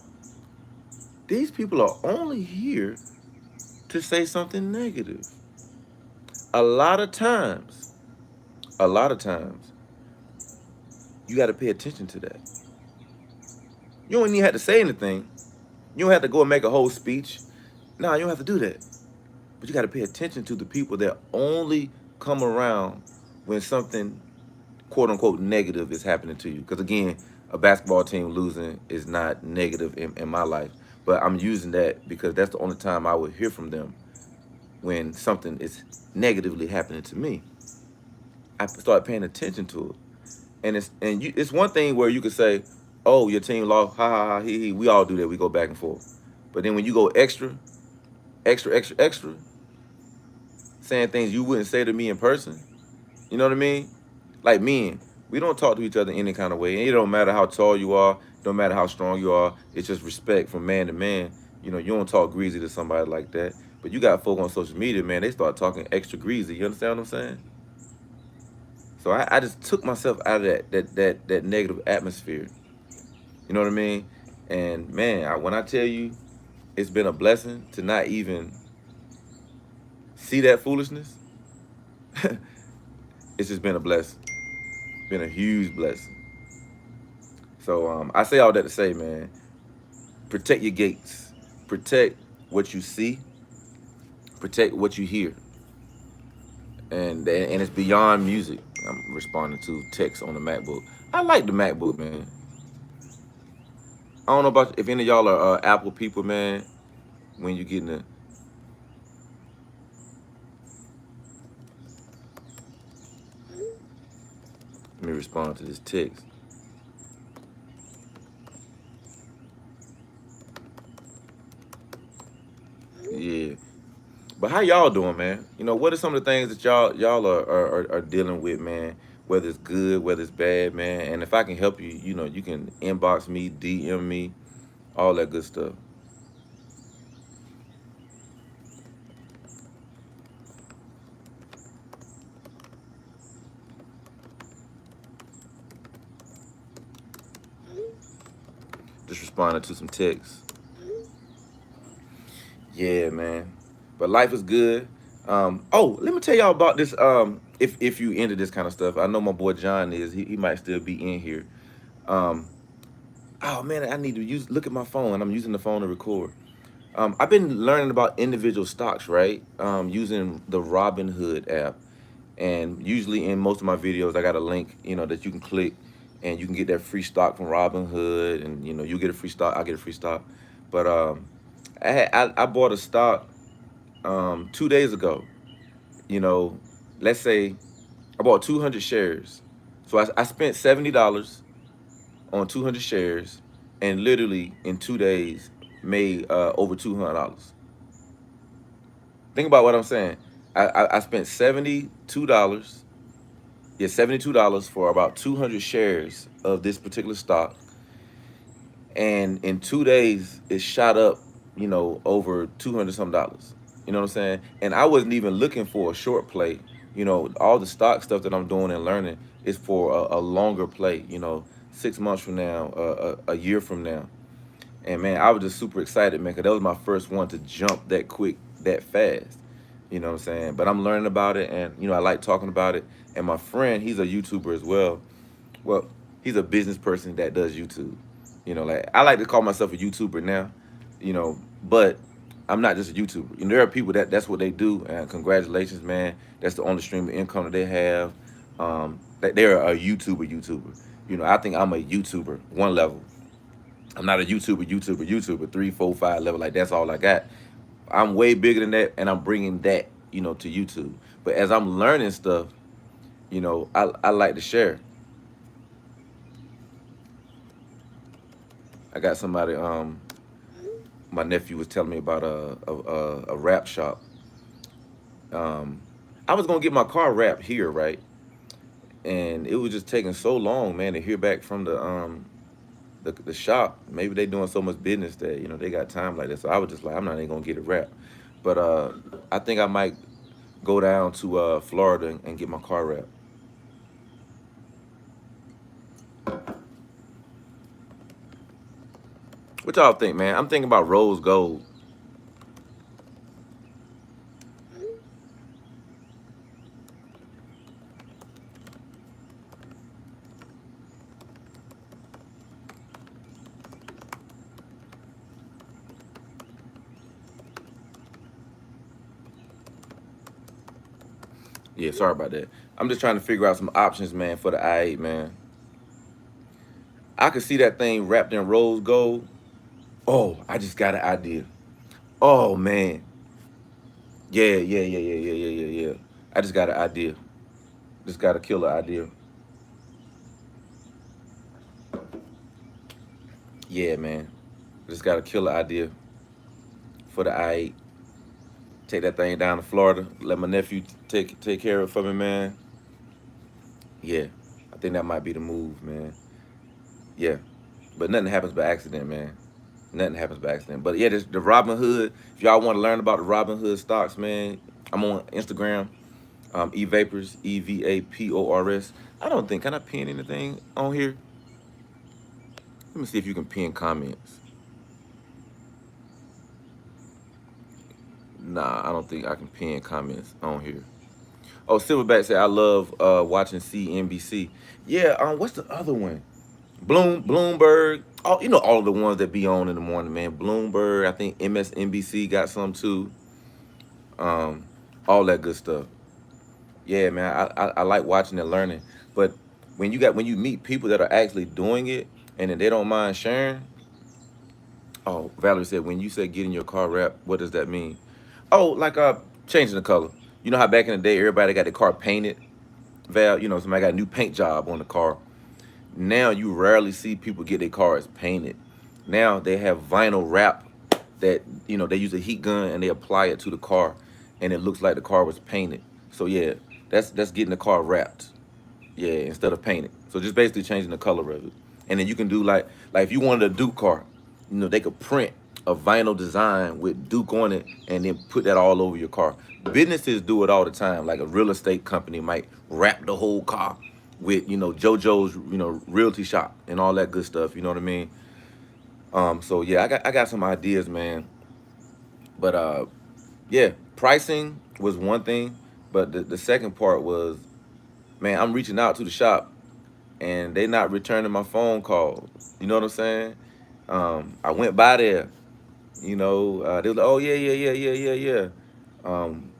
These people are only here to say something negative. A lot of times, a lot of times, you got to pay attention to that. You don't even have to say anything. You don't have to go and make a whole speech. No, you don't have to do that. But you got to pay attention to the people that only come around when something, quote unquote, negative is happening to you. Because again, a basketball team losing is not negative in my life. But I'm using that because that's the only time I would hear from them, when something is negatively happening to me. I start paying attention to it. It's one thing where you could say, "Oh, your team lost, ha ha ha, he." We all do that. We go back and forth. But then when you go extra, extra, extra, extra, saying things you wouldn't say to me in person, you know what I mean? Like men, we don't talk to each other any kind of way. And it don't matter how tall you are, it don't matter how strong you are. It's just respect from man to man. You don't talk greasy to somebody like that. But you got folk on social media, man, they start talking extra greasy. You understand what I'm saying? So I just took myself out of that negative atmosphere. You know what I mean? And man, when I tell you, it's been a blessing to not even see that foolishness. It's just been a blessing. Been a huge blessing. So I say all that to say, man, protect your gates. Protect what you see. Protect what you hear. And it's beyond music. I'm responding to text on the MacBook. I like the MacBook, man. I don't know about if any of y'all are Apple people, man. When you getting the, let me respond to this text. how y'all doing, man? What are some of the things that y'all are dealing with, man? Whether it's good, whether it's bad, man. And if I can help you, you can inbox me, DM me, all that good stuff. Just responding to some texts. Yeah, man. But life is good. Oh, let me tell y'all about this. If you into this kind of stuff, I know my boy John is. He might still be in here. Um, oh man, I need to look at my phone. I'm using the phone to record. I've been learning about individual stocks, right? Using the Robinhood app, and usually in most of my videos, I got a link, that you can click, and you can get that free stock from Robinhood, and you get a free stock, I get a free stock. But I bought a stock 2 days ago. You know, let's say I bought 200 shares, so I spent $70 on 200 shares, and literally in 2 days made over $200. Think about what I'm saying. I spent $72. Yeah, $72 for about 200 shares of this particular stock, and in 2 days it shot up, over 200 some dollars. You know what I'm saying? And I wasn't even looking for a short play. All the stock stuff that I'm doing and learning is for a longer play. 6 months from now, a year from now. And man, I was just super excited, man, because that was my first one to jump that quick, that fast. You know what I'm saying? But I'm learning about it, and I like talking about it. And my friend, he's a YouTuber as well. Well, he's a business person that does YouTube. Like I like to call myself a YouTuber now. But I'm not just a YouTuber. There are people that's what they do, and congratulations, man. That's the only stream of income that they have. That they're a YouTuber. I think I'm a YouTuber, one level. I'm not a YouTuber, 3, 4, 5 level. Like that's all I got. I'm way bigger than that, and I'm bringing that, to YouTube. But as I'm learning stuff, I like to share. I got somebody. My nephew was telling me about a wrap shop. Um, I was gonna get my car wrapped here, right? And it was just taking so long, man, to hear back from the shop. Maybe they doing so much business that they got time like that. So I was just like, I'm not even gonna get it wrapped. But I think I might go down to Florida and get my car wrapped. What y'all think, man? I'm thinking about rose gold. Yeah, sorry about that. I'm just trying to figure out some options, man, for the I-8, man. I could see that thing wrapped in rose gold. Oh, I just got an idea. Oh man. Yeah. I just got an idea. Just got a killer idea. Yeah, man. Just got a killer idea for the I-8. Take that thing down to Florida. Let my nephew take care of it for me, man. Yeah. I think that might be the move, man. Yeah. But nothing happens by accident, man. Nothing happens by accident. But yeah, the Robin Hood. If y'all want to learn about the Robin Hood stocks, man, I'm on Instagram. EVapors, EVapors. I don't think, can I pin anything on here? Let me see if you can pin comments. Nah, I don't think I can pin comments on here. Oh, Silverback said I love watching CNBC. Yeah, what's the other one? Bloomberg. Oh, all of the ones that be on in the morning, man. Bloomberg. I think MSNBC got some too. Um, all that good stuff. Yeah, man. I like watching and learning. But when you meet people that are actually doing it and then they don't mind sharing. Oh, Valerie said when you say getting your car wrapped, what does that mean? Oh, like changing the color. You know how back in the day everybody got their car painted? Val, somebody got a new paint job on the car. Now you rarely see people get their cars painted. Now they have vinyl wrap that they use a heat gun and they apply it to the car, and it looks like the car was painted. So yeah, that's getting the car wrapped. Yeah, instead of painted. So just basically changing the color of it. And then you can do like if you wanted a Duke car, you know, they could print a vinyl design with Duke on it and then put that all over your car. Businesses do it all the time. Like a real estate company might wrap the whole car with, you know, JoJo's, you know, realty shop and all that good stuff. You know what I mean? So yeah, I got some ideas, man. But yeah, pricing was one thing, but the second part was, man, I'm reaching out to the shop and they not returning my phone calls. You know what I'm saying? I went by there. You know, they was like, "Oh yeah, yeah, yeah, yeah, yeah, yeah." Um,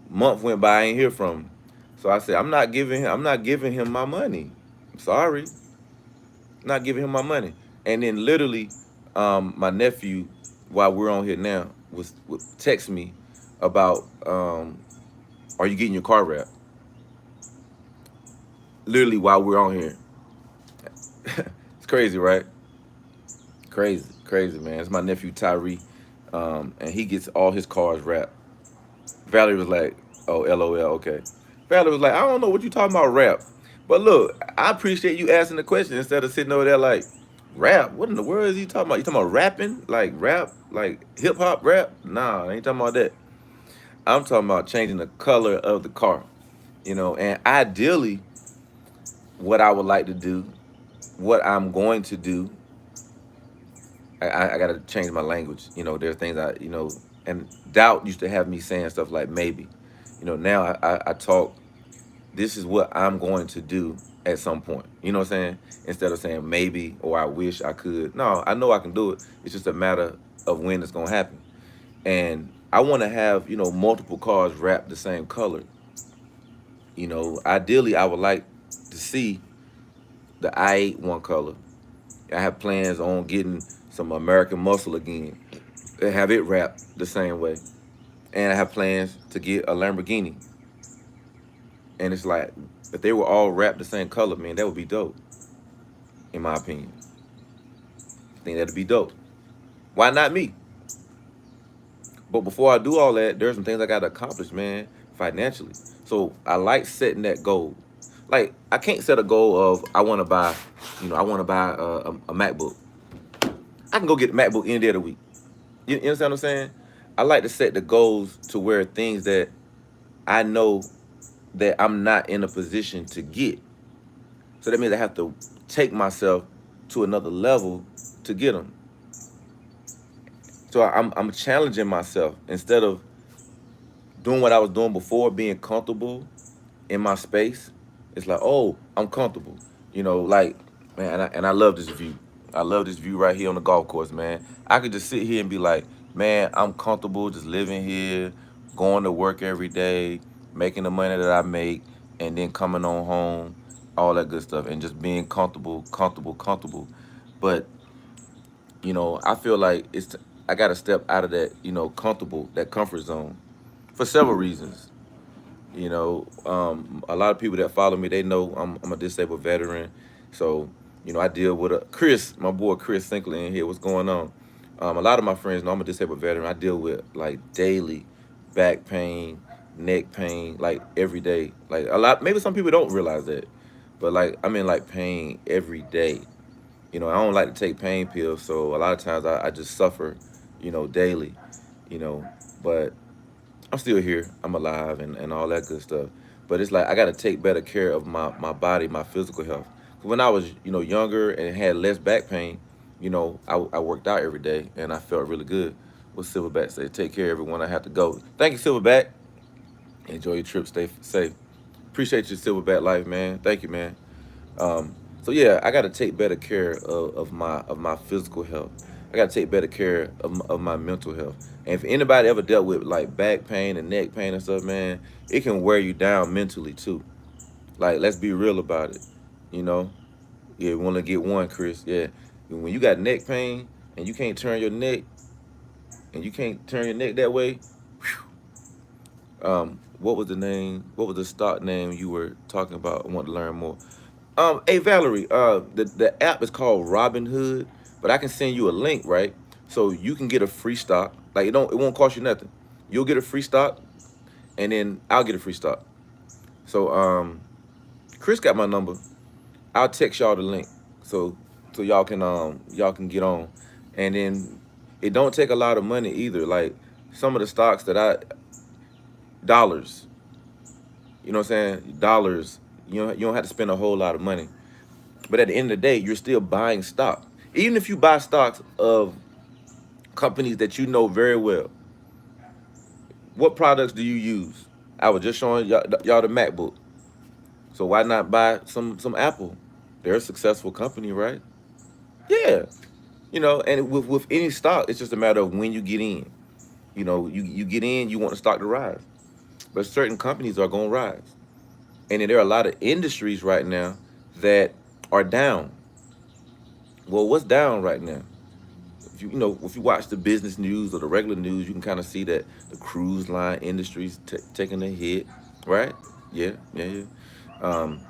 month went by, I ain't hear from him. So I said, I'm not giving him my money. I'm sorry, not giving him my money." And then literally, my nephew, while we're on here now, would text me about, "Are you getting your car wrapped?" Literally while we're on here. It's crazy, right? Crazy, crazy, man. It's my nephew Tyree, and he gets all his cars wrapped. Valerie was like, "Oh, LOL, okay." Valerie was like, "I don't know what you talking about rap." But look, I appreciate you asking the question instead of sitting over there like, "Rap? What in the world is he talking about? You talking about rapping? Like rap? Like hip hop rap? Nah, I ain't talking about that. I'm talking about changing the color of the car, you know, and ideally, what I would like to do, what I'm going to do, I got to change my language. You know, there's things I, you know, and doubt used to have me saying stuff like maybe. You know, now I talk, this is what I'm going to do at some point. You know what I'm saying? Instead of saying maybe or I wish I could. No, I know I can do it. It's just a matter of when it's going to happen. And I want to have, you know, multiple cars wrapped the same color. You know, ideally, I would like to see the I-8 one color. I have plans on getting some American Muscle again and have it wrapped the same way. And I have plans to get a Lamborghini. And it's like, if they were all wrapped the same color, man, that would be dope, in my opinion. I think that'd be dope. Why not me? But before I do all that, there's some things I gotta accomplish, man, financially. So I like setting that goal. Like I can't set a goal of I want to buy, you know, I want to buy a MacBook. I can go get a MacBook any day of the week. You understand what I'm saying? I like to set the goals to where things that I know that I'm not in a position to get. So that means I have to take myself to another level to get them. So I'm challenging myself instead of doing what I was doing before, being comfortable in my space. It's like, oh, I'm comfortable. You know, like, man, and I love this view. I love this view right here on the golf course, man. I could just sit here and be like, man, I'm comfortable just living here, going to work every day, making the money that I make, and then coming on home, all that good stuff, and just being comfortable, comfortable, comfortable. But, you know, I feel like I got to step out of that, you know, comfortable, that comfort zone for several reasons. You know, a lot of people that follow me, they know I'm a disabled veteran. So, you know, I deal with Chris, my boy Chris Sinkler in here. What's going on? A lot of my friends know I'm a disabled veteran. I deal with like daily back pain, neck pain, like every day. Like a lot, maybe some people don't realize that, but like I'm in like pain every day. You know, I don't like to take pain pills, so a lot of times I just suffer, you know, daily. You know, but I'm still here. I'm alive and all that good stuff. But it's like I got to take better care of my body, my physical health. When I was, you know, younger and had less back pain, you know, I worked out every day and I felt really good. What Silverback say? Take care, everyone. I have to go. Thank you, Silverback. Enjoy your trip. Stay safe. Appreciate your Silverback life, man. Thank you, man. So yeah, I got to take better care of my physical health. I got to take better care of my mental health. And if anybody ever dealt with like back pain and neck pain and stuff, man, it can wear you down mentally too. Like let's be real about it. You know, yeah, want to get one, Chris. Yeah, when you got neck pain and you can't turn your neck and you can't turn your neck that way. What was the name? What was the stock name you were talking about? I want to learn more. Hey Valerie, the app is called Robinhood, but I can send you a link, right? So you can get a free stock. Like it won't cost you nothing. You'll get a free stock, and then I'll get a free stock. So Chris got my number. I'll text y'all the link so y'all can get on, and then it don't take a lot of money either. Like some of the stocks that I dollars, you know what I'm saying? Dollars. You don't have to spend a whole lot of money. But at the end of the day, you're still buying stock. Even if you buy stocks of companies that you know very well, what products do you use? I was just showing y'all the MacBook. So why not buy some Apple? They're a successful company, right? Yeah. You know, and with any stock, it's just a matter of when you get in. You know, you get in, you want the stock to rise. But certain companies are gonna rise. And then there are a lot of industries right now that are down. Well, what's down right now? If you watch the business news or the regular news, you can kind of see that the cruise line industry's taking a hit, right? Yeah, yeah, yeah. Um,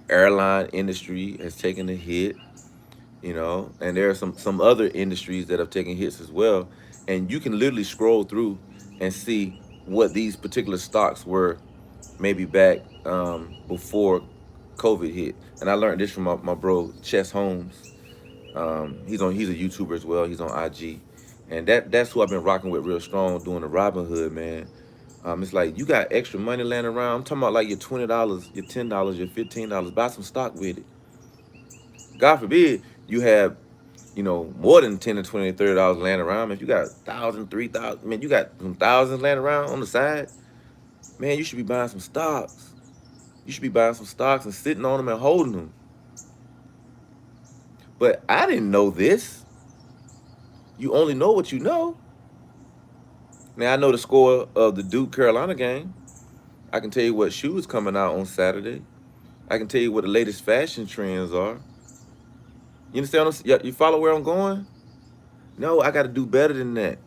Airline industry has taken a hit, and there are some other industries that have taken hits as well. And you can literally scroll through and see what these particular stocks were maybe back before COVID hit. And I learned this from my bro Chess Holmes. He's a YouTuber as well. He's on IG, and that's who I've been rocking with real strong doing the Robin Hood, man. It's like you got extra money laying around. I'm talking about like your $20, your $10, your $15. Buy some stock with it. God forbid you have more than 10 to 20 to $30 laying around. If you got 1,000, 3,000, man, you got some thousands laying around on the side, man, you should be buying some stocks. You should be buying some stocks and sitting on them and holding them. But I didn't know this. You only know what you know. Now I know the score of the Duke Carolina game. I can tell you what shoes coming out on Saturday. I can tell you what the latest fashion trends are. You understand? You follow where I'm going? No, I got to do better than that.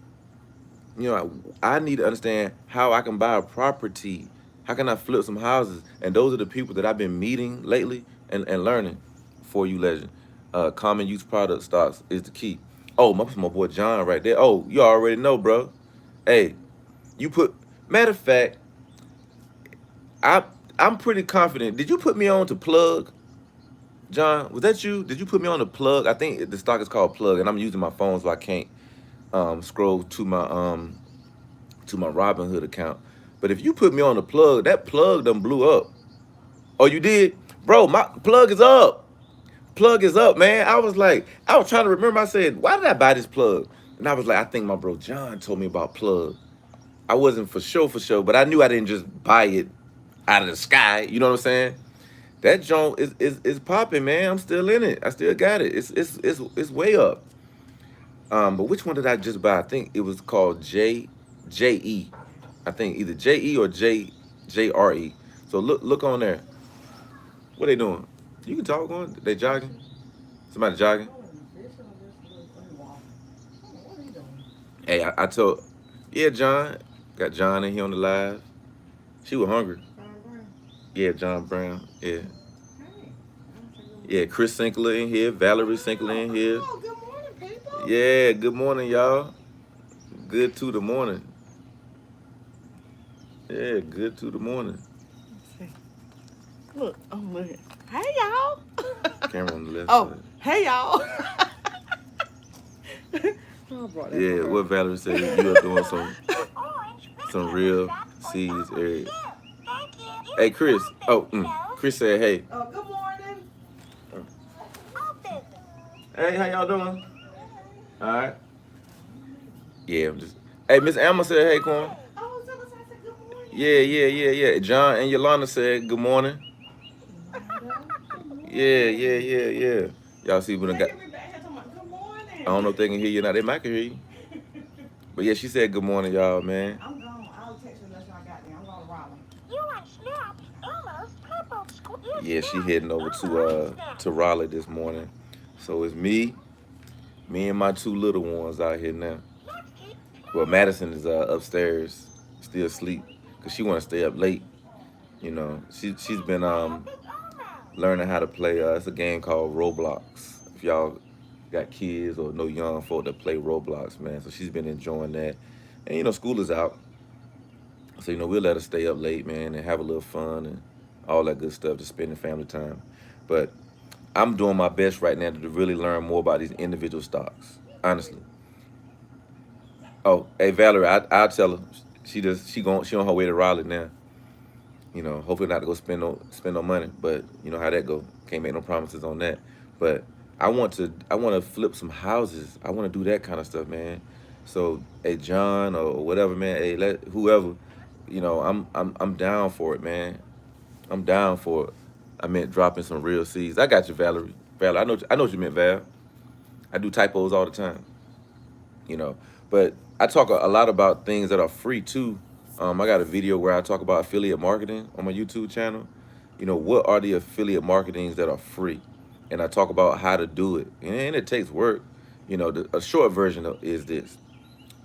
I need to understand how I can buy a property. How can I flip some houses? And those are the people that I've been meeting lately and learning. For you, legend. Common use product stocks is the key. Oh, my boy John right there. Oh, you already know, bro. Hey, matter of fact, I'm pretty confident. Did you put me on to plug, John? Was that you? Did you put me on to plug? I think the stock is called plug, and I'm using my phone so I can't scroll to my Robinhood account. But if you put me on the plug, that plug done blew up. Oh, you did? Bro, my plug is up. Plug is up, man. I was trying to remember. I said, why did I buy this plug? And I was like, I think my bro John told me about plug. I wasn't for sure, but I knew I didn't just buy it out of the sky. You know what I'm saying? That joint is popping, man. I'm still in it. I still got it. It's way up. But which one did I just buy? I think it was called JE. I think either JE or JRE. So look on there. What they doing? You can talk on. They jogging. Somebody jogging. Hey, I told. Yeah, John. Got John in here on the live. She was hungry. Yeah, John Brown. Yeah. Yeah, Chris Sinkler in here. Valerie Sinkler in here. Oh, good morning, people. Yeah, good morning, y'all. Good to the morning. Yeah, good to the morning. Look, look. Hey, y'all. Camera on the left Oh, side. hey, y'all. Yeah, what Valerie said, you are doing some real seeds, Eric. Hey, Chris. Oh, Chris said, hey. Oh, good morning. Hey, how y'all doing? All right. Yeah, I'm just. Hey, Miss Emma said, hey, Corn. Oh, so I said good morning. Yeah. John and Yolanda said, good morning. Yeah. Y'all see when I got. Good morning. I don't know if they can hear you now. They might can hear you. But yeah, she said good morning, y'all, man. I'm gone. I'll text you unless I got there. I'm going to Raleigh. Yeah, she heading over to Raleigh this morning. So it's me and my two little ones out here now. Well, Madison is upstairs, still asleep, cause she want to stay up late. She's been learning how to play. It's a game called Roblox. If y'all got kids or know young folk that play Roblox, man. So she's been enjoying that. And school is out. So we'll let her stay up late, man, and have a little fun and all that good stuff to spend the family time. But I'm doing my best right now to really learn more about these individual stocks. Honestly. Oh, hey Valerie, I'll tell her. She on her way to Raleigh now. Hopefully not to go spend no money, but you know how that go. Can't make no promises on that. But I want to flip some houses. I want to do that kind of stuff, man. So, hey John or whatever, man. Hey, let whoever, I'm down for it, man. I'm down for it. I meant dropping some real seeds. I got you, Valerie. Valerie, I know what you meant, Val. I do typos all the time, you know. But I talk a lot about things that are free too. I got a video where I talk about affiliate marketing on my YouTube channel. What are the affiliate marketings that are free? And I talk about how to do it. And it takes work. A short version is this.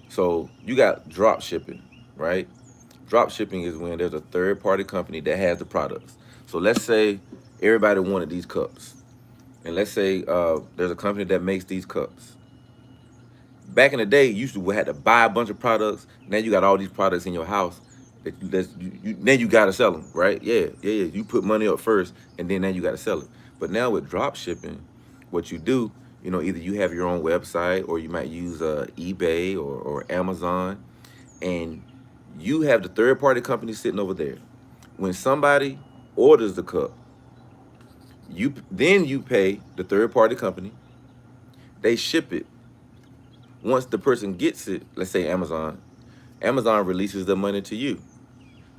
So you got drop shipping, right? Drop shipping is when there's a third party company that has the products. So let's say everybody wanted these cups. And let's say there's a company that makes these cups. Back in the day, you used to have to buy a bunch of products. Now you got all these products in your house. Then you gotta sell them, right? Yeah. You put money up first, and then now you gotta sell it. But now with drop shipping, what you do, either you have your own website or you might use eBay or Amazon, and you have the third party company sitting over there. When somebody orders the cup, you pay the third party company. They ship it. Once the person gets it, let's say Amazon releases the money to you.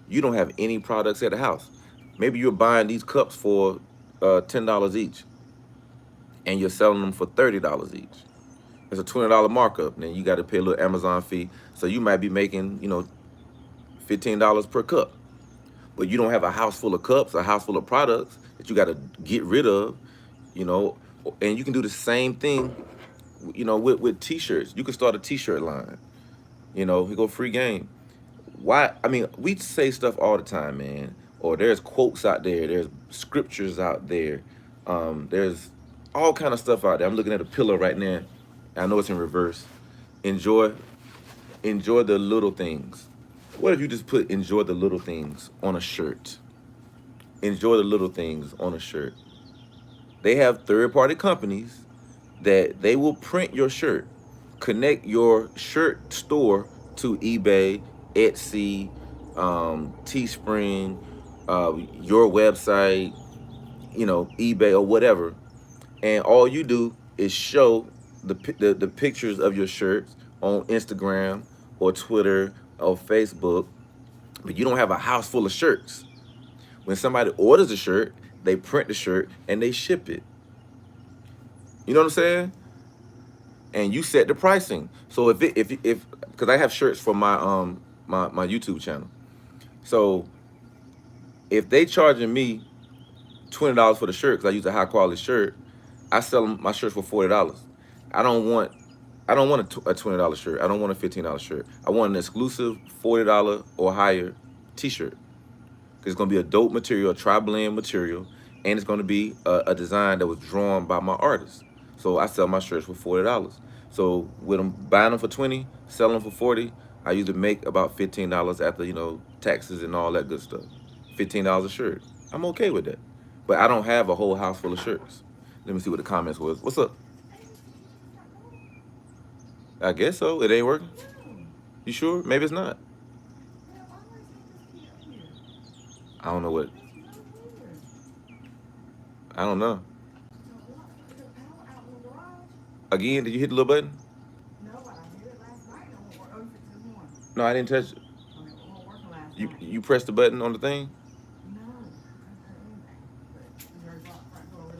You don't have any products at the house. Maybe you're buying these cups for $10 each, and you're selling them for $30 each. It's a $20 markup. Then you got to pay a little Amazon fee. So you might be making, $15 per cup. But you don't have a house full of cups, a house full of products that you got to get rid of, you know. And you can do the same thing, with T-shirts. You can start a T-shirt line. We go free game. Why? I mean, we say stuff all the time, man. Or there's quotes out there. There's scriptures out there. There's all kind of stuff out there. I'm looking at a pillow right now. I know it's in reverse. Enjoy, enjoy the little things. What if you just put "enjoy the little things" on a shirt? Enjoy the little things on a shirt. They have third-party companies that they will print your shirt. Connect your shirt store to eBay, Etsy, Teespring, your website, eBay or whatever, and all you do is show the pictures of your shirts on Instagram or Twitter or Facebook, but you don't have a house full of shirts. When somebody orders a shirt, they print the shirt and they ship it. You know what I'm saying? And you set the pricing. So if because I have shirts for my YouTube channel. So if they charging me $20 for the shirt because I use a high quality shirt, I sell my shirts for $40. I don't want a $20 shirt. I don't want a $15 shirt. I want an exclusive $40 or higher T-shirt because it's gonna be a dope material, a tri-blend material, and it's gonna be a design that was drawn by my artist. So I sell my shirts for $40. So with them buying them for 20, selling them for 40, I usually make about $15 after taxes and all that good stuff. $15 a shirt. I'm okay with that, but I don't have a whole house full of shirts. Let me see what the comments was. What's up? I guess so. It ain't working. You sure? Maybe it's not. I don't know what. I don't know. Again, did you hit the little button? No, I didn't touch it. You pressed the button on the thing?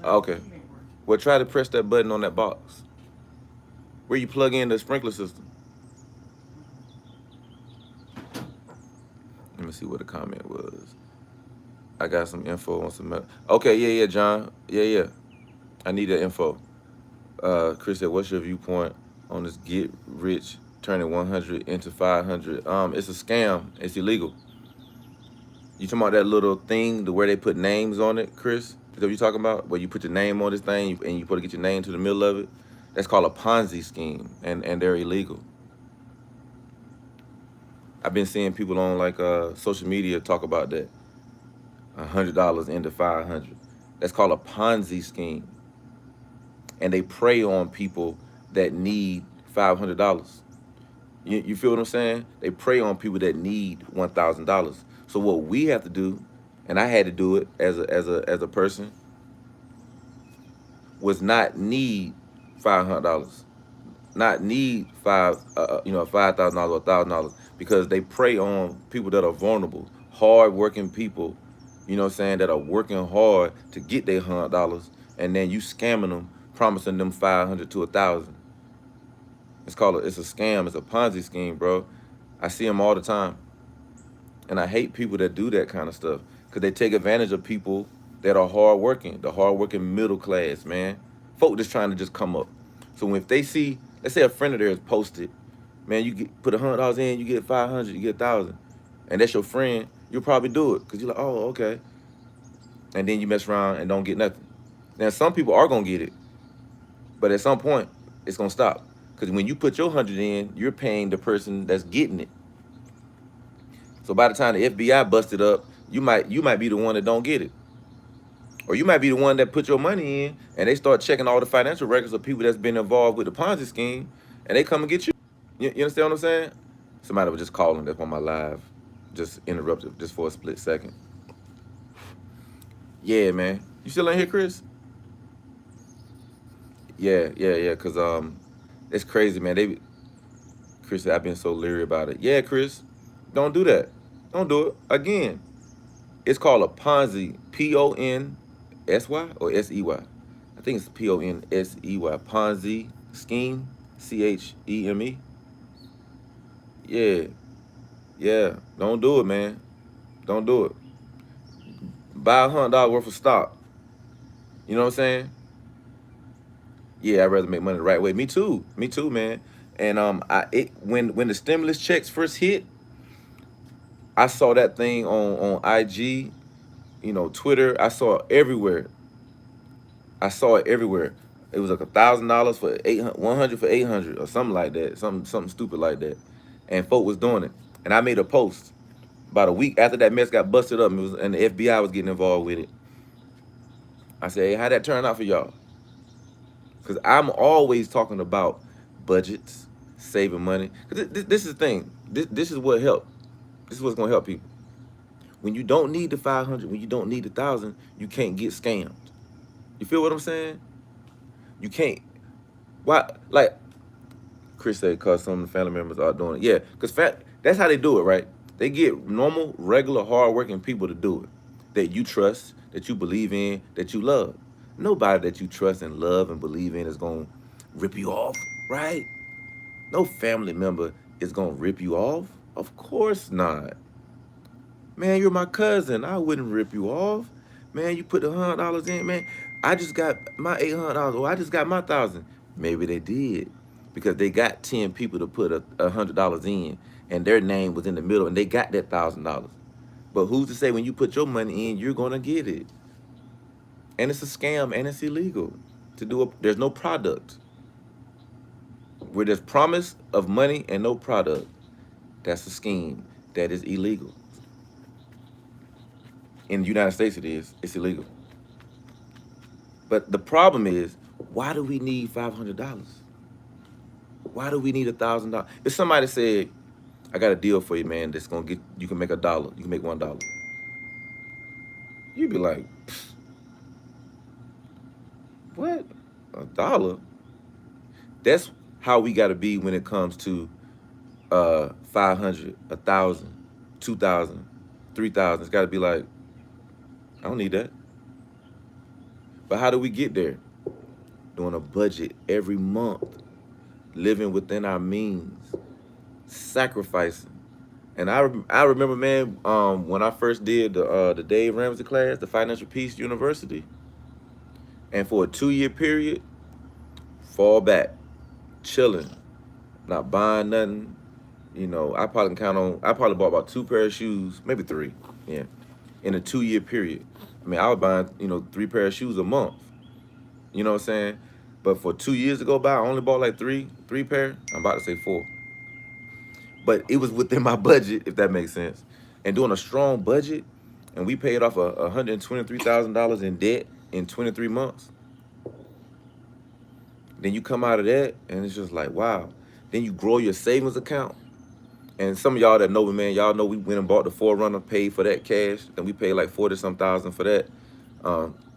Okay. Well, try to press that button on that box where you plug in the sprinkler system. Let me see what the comment was. I got some info on some. Okay, yeah, John. Yeah. I need that info. Chris said, "What's your viewpoint on this get rich turning 100 into 500?" It's a scam. It's illegal. You talking about that little thing, where they put names on it, Chris? Is that what you talking about? Where you put your name on this thing and you put to get your name to the middle of it? That's called a Ponzi scheme, and they're illegal. I've been seeing people on like social media talk about that $100 into 500. That's called a Ponzi scheme, and they prey on people that need $500. You feel what I'm saying? They prey on people that need $1,000. So what we have to do, and I had to do it as a person, was not need $500, not need $5,000 or $1,000, because they prey on people that are vulnerable, hard working people. You know what I'm saying, that are working hard to get their $100, and then you scamming them, promising them 500 to 1,000. It's a scam. It's a Ponzi scheme, bro. I see them all the time, and I hate people that do that kind of stuff because they take advantage of people that are hardworking, the hardworking middle class, man. Folk just trying to just come up. So if they see, let's say a friend of theirs posted, man, put $100 in, you get 500, you get 1,000, and that's your friend, you'll probably do it because you're like, oh, okay, and then you mess around and don't get nothing. Now some people are gonna get it, but at some point it's gonna stop because when you put your 100 in, you're paying the person that's getting it. So by the time the FBI busted up, you might be the one that don't get it. Or you might be the one that put your money in and they start checking all the financial records of people that's been involved with the Ponzi scheme, and they come and get you. You understand what I'm saying? Somebody was just calling that's on my live. Just interrupted just for a split second. Yeah, man. You still in here, Chris? Yeah, cause it's crazy, man. Chris said I've been so leery about it. Yeah, Chris, don't do that. Don't do it. Again, it's called a Ponzi, P-O-N-S-Y or S-E-Y. I think it's P-O-N-S-E-Y. Ponzi scheme, C-H-E-M-E. Yeah, yeah. Don't do it, man. Don't do it. Buy $100 worth of stock. You know what I'm saying? Yeah, I'd rather make money the right way. Me too. Me too, man. And when the stimulus checks first hit, I saw that thing on IG, Twitter. I saw it everywhere. I saw it everywhere. It was like $1,000 for 800, 100 for 800, or something like that, something stupid like that, and folk was doing it. And I made a post about a week after that mess got busted up, and the FBI was getting involved with it. I said, hey, how that turn out for y'all? Because I'm always talking about budgets, saving money. Because this is the thing. This is what help. This is what's gonna help people. When you don't need the 500, when you don't need the 1,000, you can't get scammed. You feel what I'm saying? You can't. Why? Like Chris said, cause some of the family members are doing it. Yeah, cause that's how they do it, right? They get normal, regular, hardworking people to do it, that you trust, that you believe in, that you love. Nobody that you trust and love and believe in is gonna rip you off, right? No family member is gonna rip you off. Of course not. Man, you're my cousin. I wouldn't rip you off. Man, you put $100 in, man. I just got my $800, or I just got my 1,000. Maybe they did, because they got 10 people to put $100 in, and their name was in the middle, and they got that $1,000. But who's to say when you put your money in, you're gonna get it? And it's a scam, and it's illegal to do it. There's no product. Where there's promise of money and no product, that's a scheme that is illegal. In the United States, it is. It's illegal. But the problem is, why do we need $500? Why do we need $1,000? If somebody said, "I got a deal for you, man. That's gonna get you can make $1. You can make $1." You'd be like, "What? $1?" That's how we got to be when it comes to 500, 1,000, 2,000, 3,000. It's got to be like, I don't need that. But how do we get there? Doing a budget every month, living within our means, sacrificing. And I remember, man, when I first did the Dave Ramsey class, the Financial Peace University, and for a 2-year period, fall back, chilling, not buying nothing. I probably bought about 2 pair of shoes, maybe 3, yeah, in a 2-year period. I mean, I was buying, 3 pair of shoes a month. You know what I'm saying? But for 2 years to go by, I only bought like three pair. I'm about to say 4. but it was within my budget, if that makes sense. And doing a strong budget, and we paid off $123,000 in debt in 23 months. Then you come out of that, and it's just like, wow. Then you grow your savings account. And some of y'all that know me, man, y'all know we went and bought the Forerunner, paid for that cash, and we paid like 40 some thousand for that.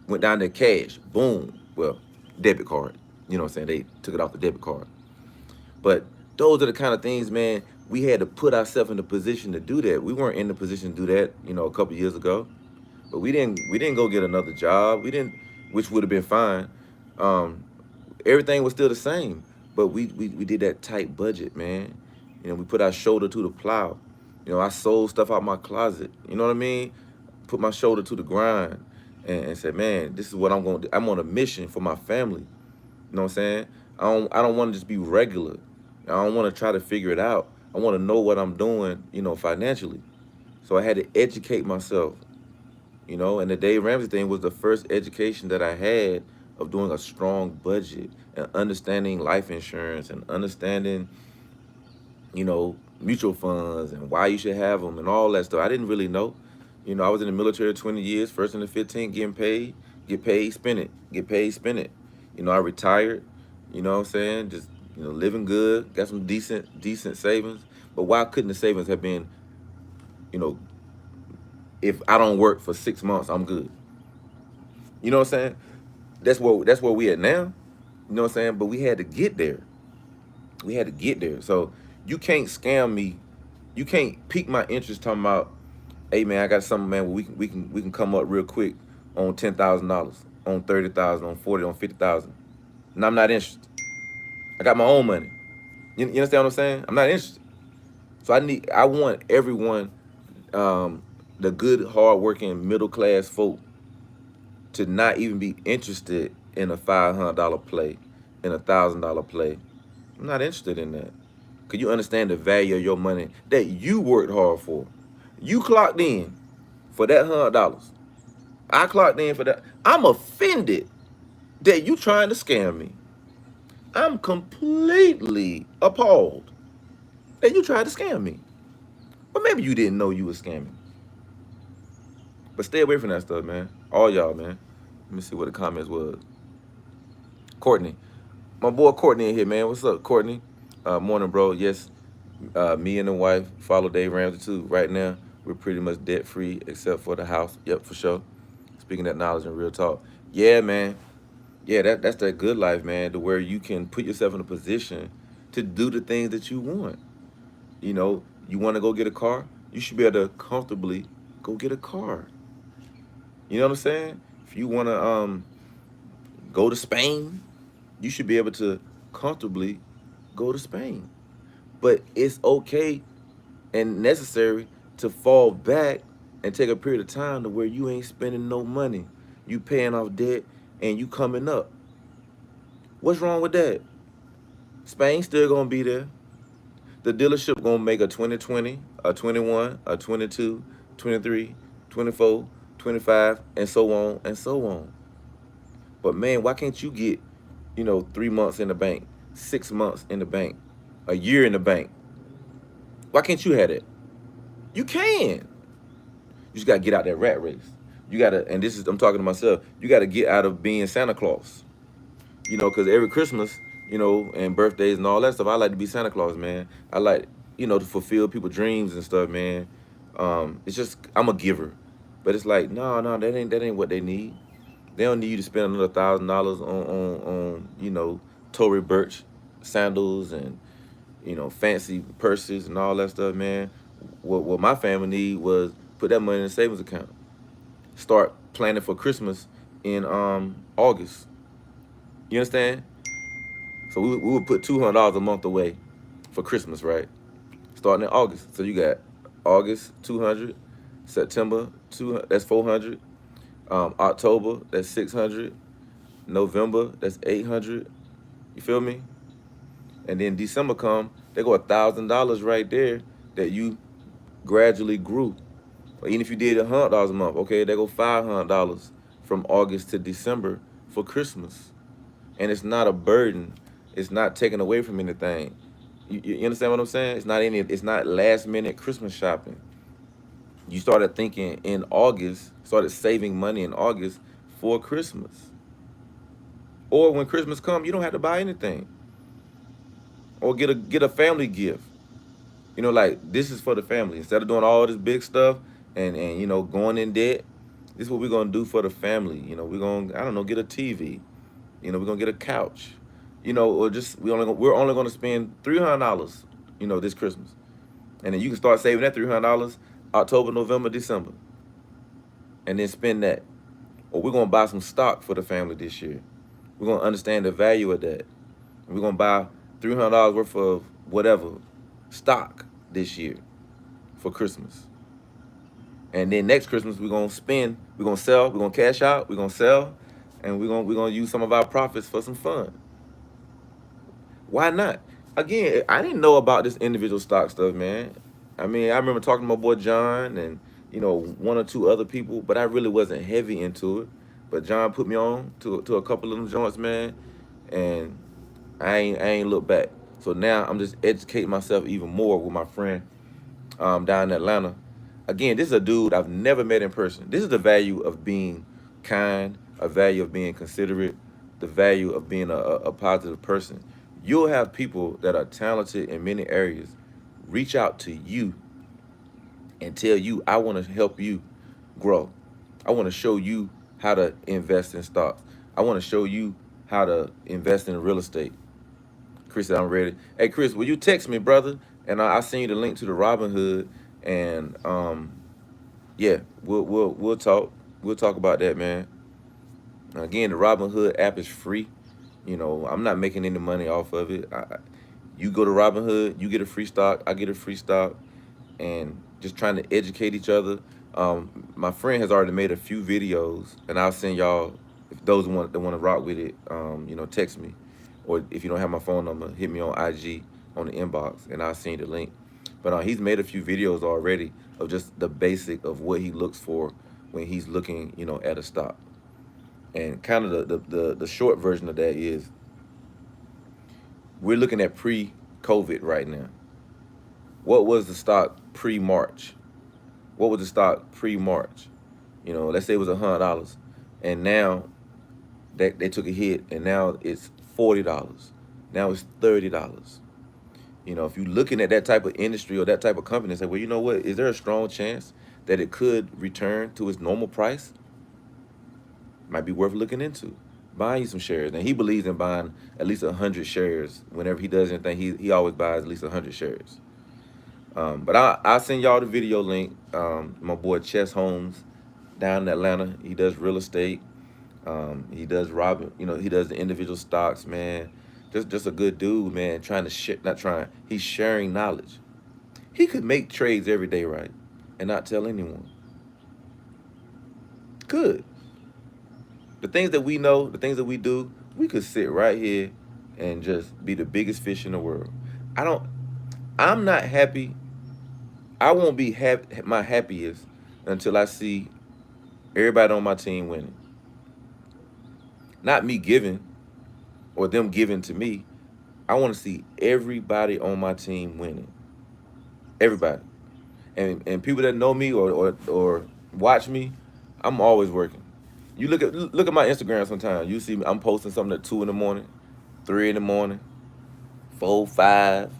Went down to cash, boom. Well, debit card. You know what I'm saying? They took it off the debit card. But those are the kind of things, man, we had to put ourselves in the position to do that. We weren't in the position to do that, a couple years ago. But we didn't go get another job. We didn't, which would have been fine. Um, Everything was still the same. But we did that tight budget, man. We put our shoulder to the plow. I sold stuff out my closet. You know what I mean? Put my shoulder to the grind and said, man, this is what I'm going to do. I'm on a mission for my family. You know what I'm saying? I don't want to just be regular. I don't want to try to figure it out. I want to know what I'm doing, financially. So I had to educate myself, and the Dave Ramsey thing was the first education that I had of doing a strong budget and understanding life insurance and understanding, mutual funds and why you should have them and all that stuff. I didn't really know. I was in the military 20 years, first and the 15th, getting paid, get paid, spend it, get paid, spend it. I retired, you know what I'm saying? Just, living good, got some decent savings. But why couldn't the savings have been, you know, if I don't work for 6 months, I'm good. You know what I'm saying? That's where we at now. You know what I'm saying? But we had to get there. We had to get there. So you can't scam me. You can't pique my interest talking about, hey man, I got something, man, where we can come up real quick on $10,000, on 30,000, on 40, on 50,000. And I'm not interested. I got my own money. You understand what I'm saying? I'm not interested. So I want everyone, the good, hardworking, middle class folk, to not even be interested in a $500 play, in $1,000 play. I'm not interested in that. Cause you understand the value of your money that you worked hard for. You clocked in for that $100. I clocked in for that. I'm offended that you trying to scam me. I'm completely appalled that you tried to scam me. Or maybe you didn't know you was scamming. But stay away from that stuff, man. All y'all, man. Let me see what the comments was. Courtney. My boy Courtney in here, man. What's up, Courtney? Morning, bro. Yes, me and the wife follow Dave Ramsey too. Right now, we're pretty much debt free except for the house. Yep, for sure. Speaking that knowledge and real talk. Yeah, man. Yeah, that's that good life, man, to where you can put yourself in a position to do the things that you want. You want to go get a car, you should be able to comfortably go get a car. You know what I'm saying? If you want to go to Spain, you should be able to comfortably go to Spain. But it's okay and necessary to fall back and take a period of time to where you ain't spending no money. You paying off debt and you coming up. What's wrong with that? Spain still gonna be there. The dealership gonna make a 2020, a 21, a 22, 23, 24, 25, and so on and so on. But man, why can't you get, 3 months in the bank, 6 months in the bank, a year in the bank? Why can't you have it? You can. You just gotta get out that rat race. You gotta, and this is, I'm talking to myself, you gotta get out of being Santa Claus. Because every Christmas, and birthdays and all that stuff, I like to be Santa Claus, man. I like, to fulfill people's dreams and stuff, man. It's just, I'm a giver. But it's like, no, that ain't what they need. They don't need you to spend another $1,000 on Tory Burch sandals and, fancy purses and all that stuff, man. What my family need was put that money in a savings account. Start planning for Christmas in August. You understand? So we would put $200 a month away for Christmas, right? Starting in August. So you got August 200, September 200, that's 400, October that's 600, November that's 800. You feel me? And then December come, they go $1,000 right there that you gradually grew. Or even if you did $100 a month, okay, they go $500 from August to December for Christmas. And it's not a burden. It's not taken away from anything. You understand what I'm saying? It's not last minute Christmas shopping. You started thinking in August, started saving money in August for Christmas. Or when Christmas comes, you don't have to buy anything. Or get a family gift. Like this is for the family. Instead of doing all this big stuff and going in debt, this is what we're gonna do for the family. We're gonna, I don't know, get a TV. We're gonna get a couch. Or just we're only gonna spend $300. This Christmas, and then you can start saving that $300 October, November, December, and then spend that. Or we're gonna buy some stock for the family this year. We're gonna understand the value of that. We're gonna buy $300 worth of whatever stock this year for Christmas. And then next Christmas we're gonna spend, we're gonna sell, we're gonna cash out, we're gonna sell, and we're gonna use some of our profits for some fun. Why not? Again, I didn't know about this individual stock stuff, man. I mean, I remember talking to my boy John and one or two other people, but I really wasn't heavy into it. But John put me on to a couple of them joints, man, and I ain't look back. So now I'm just educating myself even more with my friend down in Atlanta. Again, this is a dude I've never met in person. This is the value of being kind, a value of being considerate, the value of being a positive person. You'll have people that are talented in many areas reach out to you and tell you, I want to help you grow. I want to show you how to invest in stocks. I want to show you how to invest in real estate. Chris said, I'm ready. Hey, Chris, will you text me, brother? And I send you the link to the Robinhood. And yeah, we'll talk. We'll talk about that, man. Again, the Robinhood app is free. I'm not making any money off of it. You go to Robinhood, you get a free stock, I get a free stock, and just trying to educate each other. My friend has already made a few videos, and I'll send y'all, if those that want to rock with it, text me, or if you don't have my phone number, hit me on IG on the inbox, and I'll send you the link. But he's made a few videos already of just the basic of what he looks for when he's looking, at a stock. And kind of the short version of that is we're looking at pre-COVID right now. What was the stock pre-March? What was the stock pre-March? Let's say it was $100, and now they took a hit, and now it's $40. Now it's $30. If you're looking at that type of industry or that type of company and say, well, you know what, is there a strong chance that it could return to its normal price? Might be worth looking into. Buying some shares. And he believes in buying at least 100 shares. Whenever he does anything, he always buys at least 100 shares. But I'll send y'all the video link. My boy Chess Holmes down in Atlanta, he does real estate. He does he does the individual stocks, man. Just a good dude, man, trying to not trying. He's sharing knowledge. He could make trades every day, right? And not tell anyone. Could. The things that we know, the things that we do, we could sit right here and just be the biggest fish in the world. I'm not happy. I won't be my happiest until I see everybody on my team winning. Not me giving or them giving to me. I want to see everybody on my team winning. Everybody. And people that know me or watch me, I'm always working. You look at my Instagram sometimes. You see me, I'm posting something at 2 in the morning, 3 in the morning, 4, 5.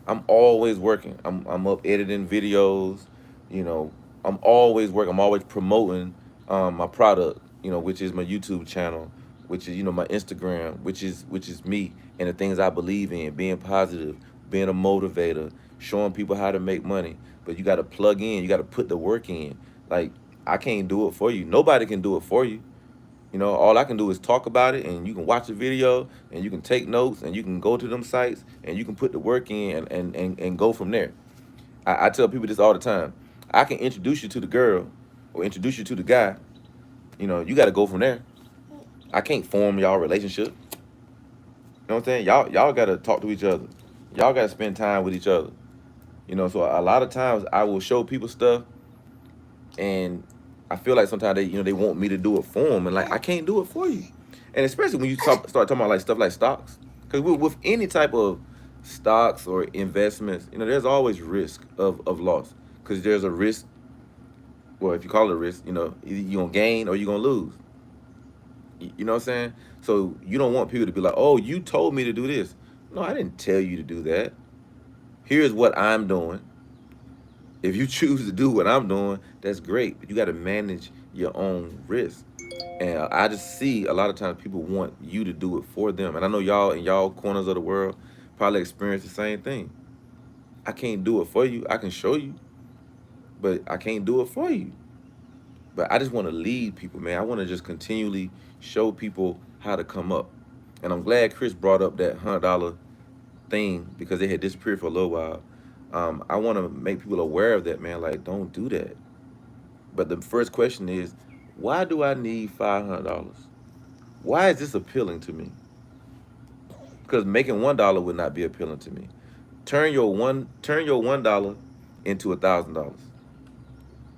I'm always working. I'm up editing videos. You know, I'm always working. I'm always promoting my product. Which is my YouTube channel, which is my Instagram, which is me and the things I believe in, being positive, being a motivator, showing people how to make money. But you got to plug in. You got to put the work in. Like, I can't do it for you. Nobody can do it for you. All I can do is talk about it, and you can watch the video, and you can take notes, and you can go to them sites, and you can put the work in and go from there. I tell people this all the time. I can introduce you to the girl or introduce you to the guy. You got to go from there. I can't form y'all relationship. You know what I'm saying? Y'all got to talk to each other. Y'all got to spend time with each other. So a lot of times I will show people stuff, and I feel like sometimes they want me to do it for them, and like I can't do it for you. And especially when you start talking about like stuff like stocks, because with any type of stocks or investments, there's always risk of loss because there's a risk. Well, if you call it a risk, either you're gonna gain or you're gonna lose. You know what I'm saying? So you don't want people to be like, "Oh, you told me to do this." No, I didn't tell you to do that. Here's what I'm doing. If you choose to do what I'm doing, that's great. But you got to manage your own risk. And I just see a lot of times people want you to do it for them. And I know y'all in y'all corners of the world probably experience the same thing. I can't do it for you. I can show you, but I can't do it for you. But I just want to lead people, man. I want to just continually show people how to come up. And I'm glad Chris brought up that $100 thing because they had disappeared for a little while. I want to make people aware of that, man. Like, don't do that. But the first question is, why do I need $500? Why is this appealing to me? Because making $1 would not be appealing to me. Turn your $1 into $1,000.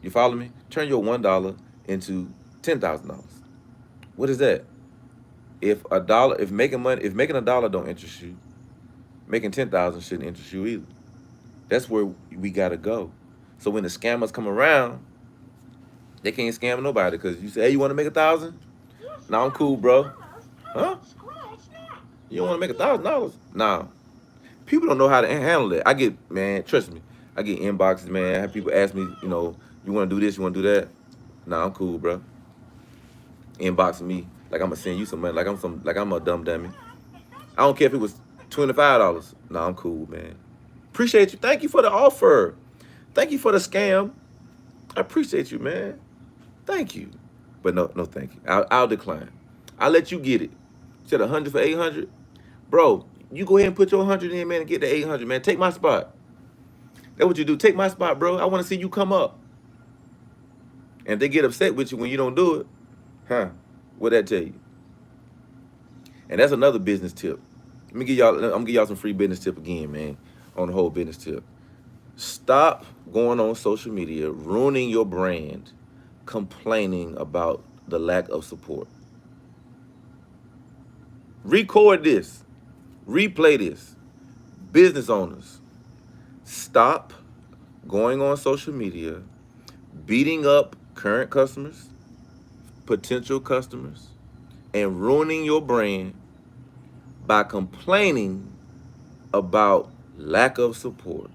You follow me? Turn your $1 into $10,000. What is that? If making a dollar don't interest you, making 10,000 shouldn't interest you either. That's where we gotta go. So when the scammers come around, they can't scam nobody because you say, "Hey, you want to make 1,000?" No, I'm cool, bro. Huh? You don't want to make $1,000? Nah. People don't know how to handle it. I get, man, trust me. I get inboxes, man. I have people ask me, you want to do this, you want to do that? Nah, I'm cool, bro. Inboxing me like I'm gonna send you some money, like I'm a dumb dummy. I don't care if it was $25. Nah, I'm cool, man. Appreciate you. Thank you for the offer. Thank you for the scam. I appreciate you, man. Thank you. But no, no, thank you. I'll decline. I'll let you get it. You said 100 for 800, bro. You go ahead and put your 100 in, man, and get the 800, man. Take my spot. That's what you do. Take my spot, bro. I want to see you come up. And if they get upset with you when you don't do it, huh? What that tell you? And that's another business tip. I'm gonna give y'all some free business tip again, man. On the whole business tip. Stop going on social media, ruining your brand, complaining about the lack of support. Record this. Replay this. Business owners, stop going on social media, beating up current customers, potential customers, and ruining your brand by complaining about lack of support.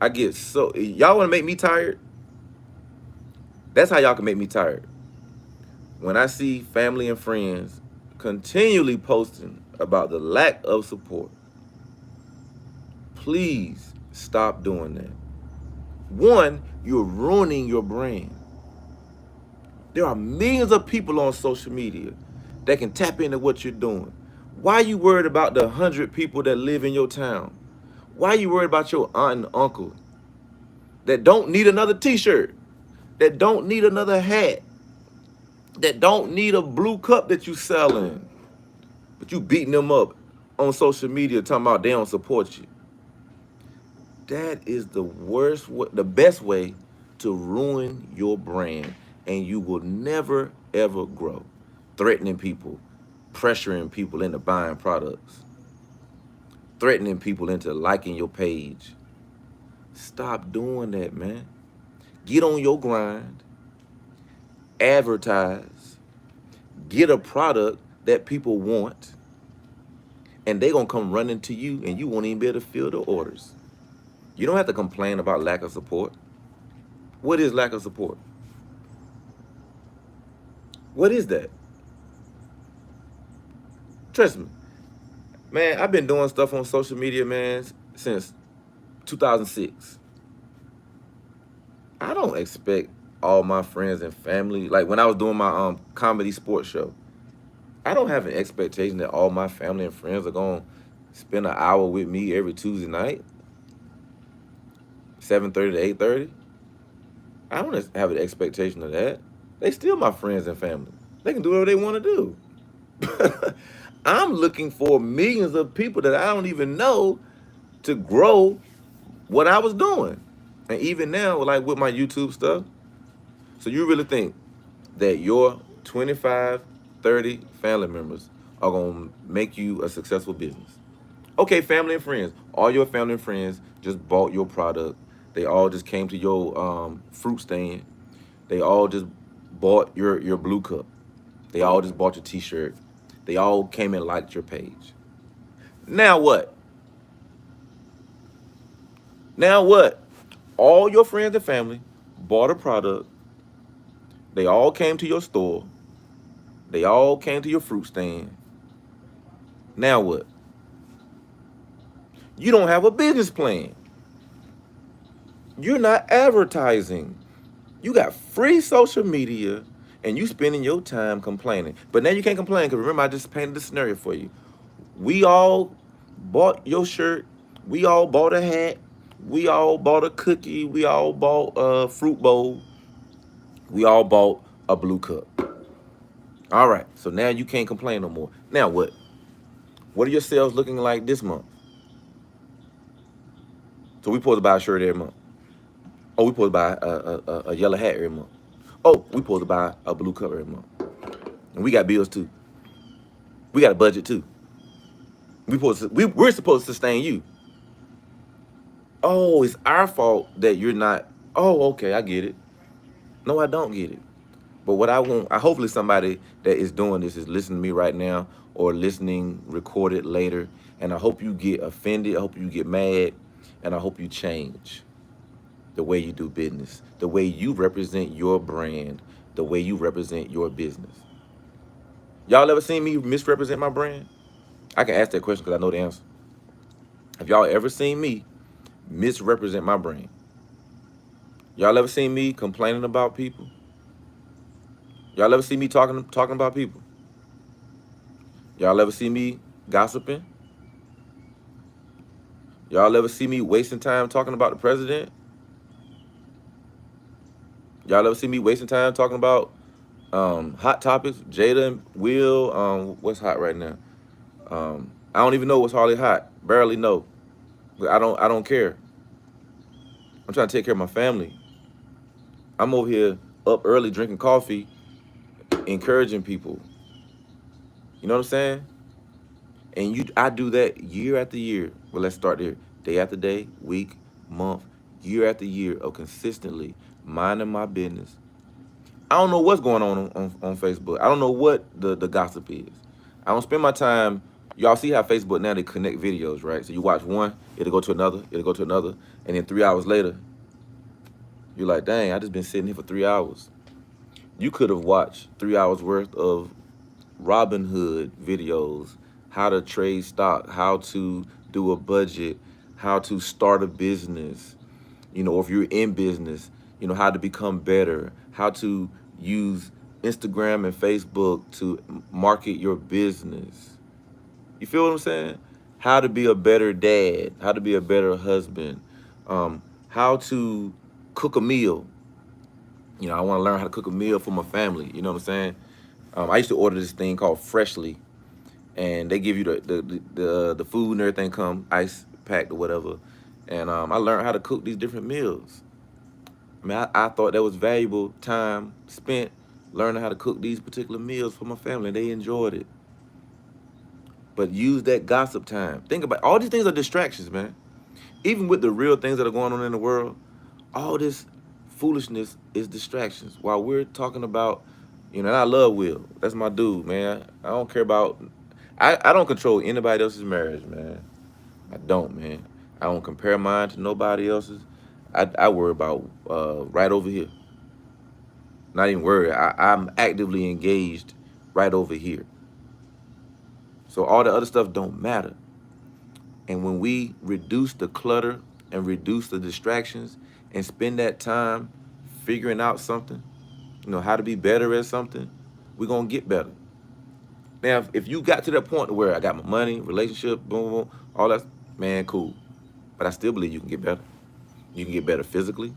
I get so, y'all want to make me tired? That's how y'all can make me tired. When I see family and friends continually posting about the lack of support, please stop doing that. One, you're ruining your brand. There are millions of people on social media that can tap into what you're doing. Why are you worried about the 100 people that live in your town? Why are you worried about your aunt and uncle that don't need another t-shirt, that don't need another hat, that don't need a blue cup that you selling, but you beating them up on social media talking about they don't support you? That is the the best way to ruin your brand, and you will never ever grow. Threatening people, pressuring people into buying products, threatening people into liking your page. Stop doing that, man. Get on your grind, advertise, get a product that people want, and they're gonna come running to you and you won't even be able to fill the orders. You don't have to complain about lack of support. What is lack of support? What is that? Trust me, man, I've been doing stuff on social media, man, since 2006. I don't expect all my friends and family, like when I was doing my comedy sports show, I don't have an expectation that all my family and friends are going to spend an hour with me every Tuesday night, 7:30 to 8:30. I don't have an expectation of that. They still my friends and family. They can do whatever they want to do. I'm looking for millions of people that I don't even know to grow what I was doing. And even now, like with my YouTube stuff, so you really think that your 25, 30 family members are going to make you a successful business? Okay, family and friends. All your family and friends just bought your product. They all just came to your fruit stand. They all just bought your blue cup. They all just bought your T-shirt. They all came and liked your page. Now what? Now what? All your friends and family bought a product. They all came to your store. They all came to your fruit stand. Now what? You don't have a business plan. You're not advertising. You got free social media and you spending your time complaining. But now you can't complain because remember I just painted the scenario for you. We all bought your shirt. We all bought a hat. We all bought a cookie. We all bought a fruit bowl. We all bought a blue cup. All right. So now you can't complain no more. Now what? What are your sales looking like this month? So we supposed to buy a shirt every month. Oh, we supposed to buy a yellow hat every month. Oh, we supposed to buy a blue cup every month. And we got bills too. We got a budget too. We're supposed to sustain you. Oh, it's our fault that you're not. Oh, okay, I get it. No, I don't get it. But what I want, I hopefully somebody that is doing this is listening to me right now or listening recorded later. And I hope you get offended. I hope you get mad. And I hope you change the way you do business, the way you represent your brand, the way you represent your business. Y'all ever seen me misrepresent my brand? I can ask that question because I know the answer. Have y'all ever seen me misrepresent my brand? Y'all ever seen me complaining about people? Y'all ever see me talking about people? Y'all ever see me gossiping? Y'all ever see me wasting time talking about the president? Y'all ever see me wasting time talking about hot topics? Jada and Will, what's hot right now? I don't even know what's hardly hot. Barely know. But I don't care. I'm trying to take care of my family. I'm over here up early drinking coffee, encouraging people. You know what I'm saying? And I do that year after year. Well, let's start there. Day after day, week, month, year after year of consistently minding my business. I don't know what's going on Facebook. I don't know what the gossip is. I don't spend my time. Y'all see how Facebook now they connect videos, right? So you watch one, it'll go to another, it'll go to another, and then 3 hours later, you're like, dang, I just been sitting here for 3 hours. You could have watched 3 hours worth of Robin Hood videos, how to trade stock, how to do a budget, how to start a business, or if you're in business, how to become better, how to use Instagram and Facebook to market your business. You feel what I'm saying? How to be a better dad, how to be a better husband, how to cook a meal. I want to learn how to cook a meal for my family. You know what I'm saying? I used to order this thing called Freshly, and they give you the food and everything come ice packed or whatever. And I learned how to cook these different meals. I mean, I thought that was valuable time spent learning how to cook these particular meals for my family. They enjoyed it. But use that gossip time. Think about all these things are distractions, man. Even with the real things that are going on in the world, all this foolishness is distractions. While we're talking about, and I love Will. That's my dude, man. I don't care about, I don't control anybody else's marriage, man. I don't, man. I don't compare mine to nobody else's. I worry about right over here. Not even worry. I'm actively engaged right over here. So all the other stuff don't matter. And when we reduce the clutter and reduce the distractions and spend that time figuring out something, how to be better at something, we're going to get better. Now, if you got to that point where I got my money, relationship, boom, boom, all that, man, cool. But I still believe you can get better. You can get better physically.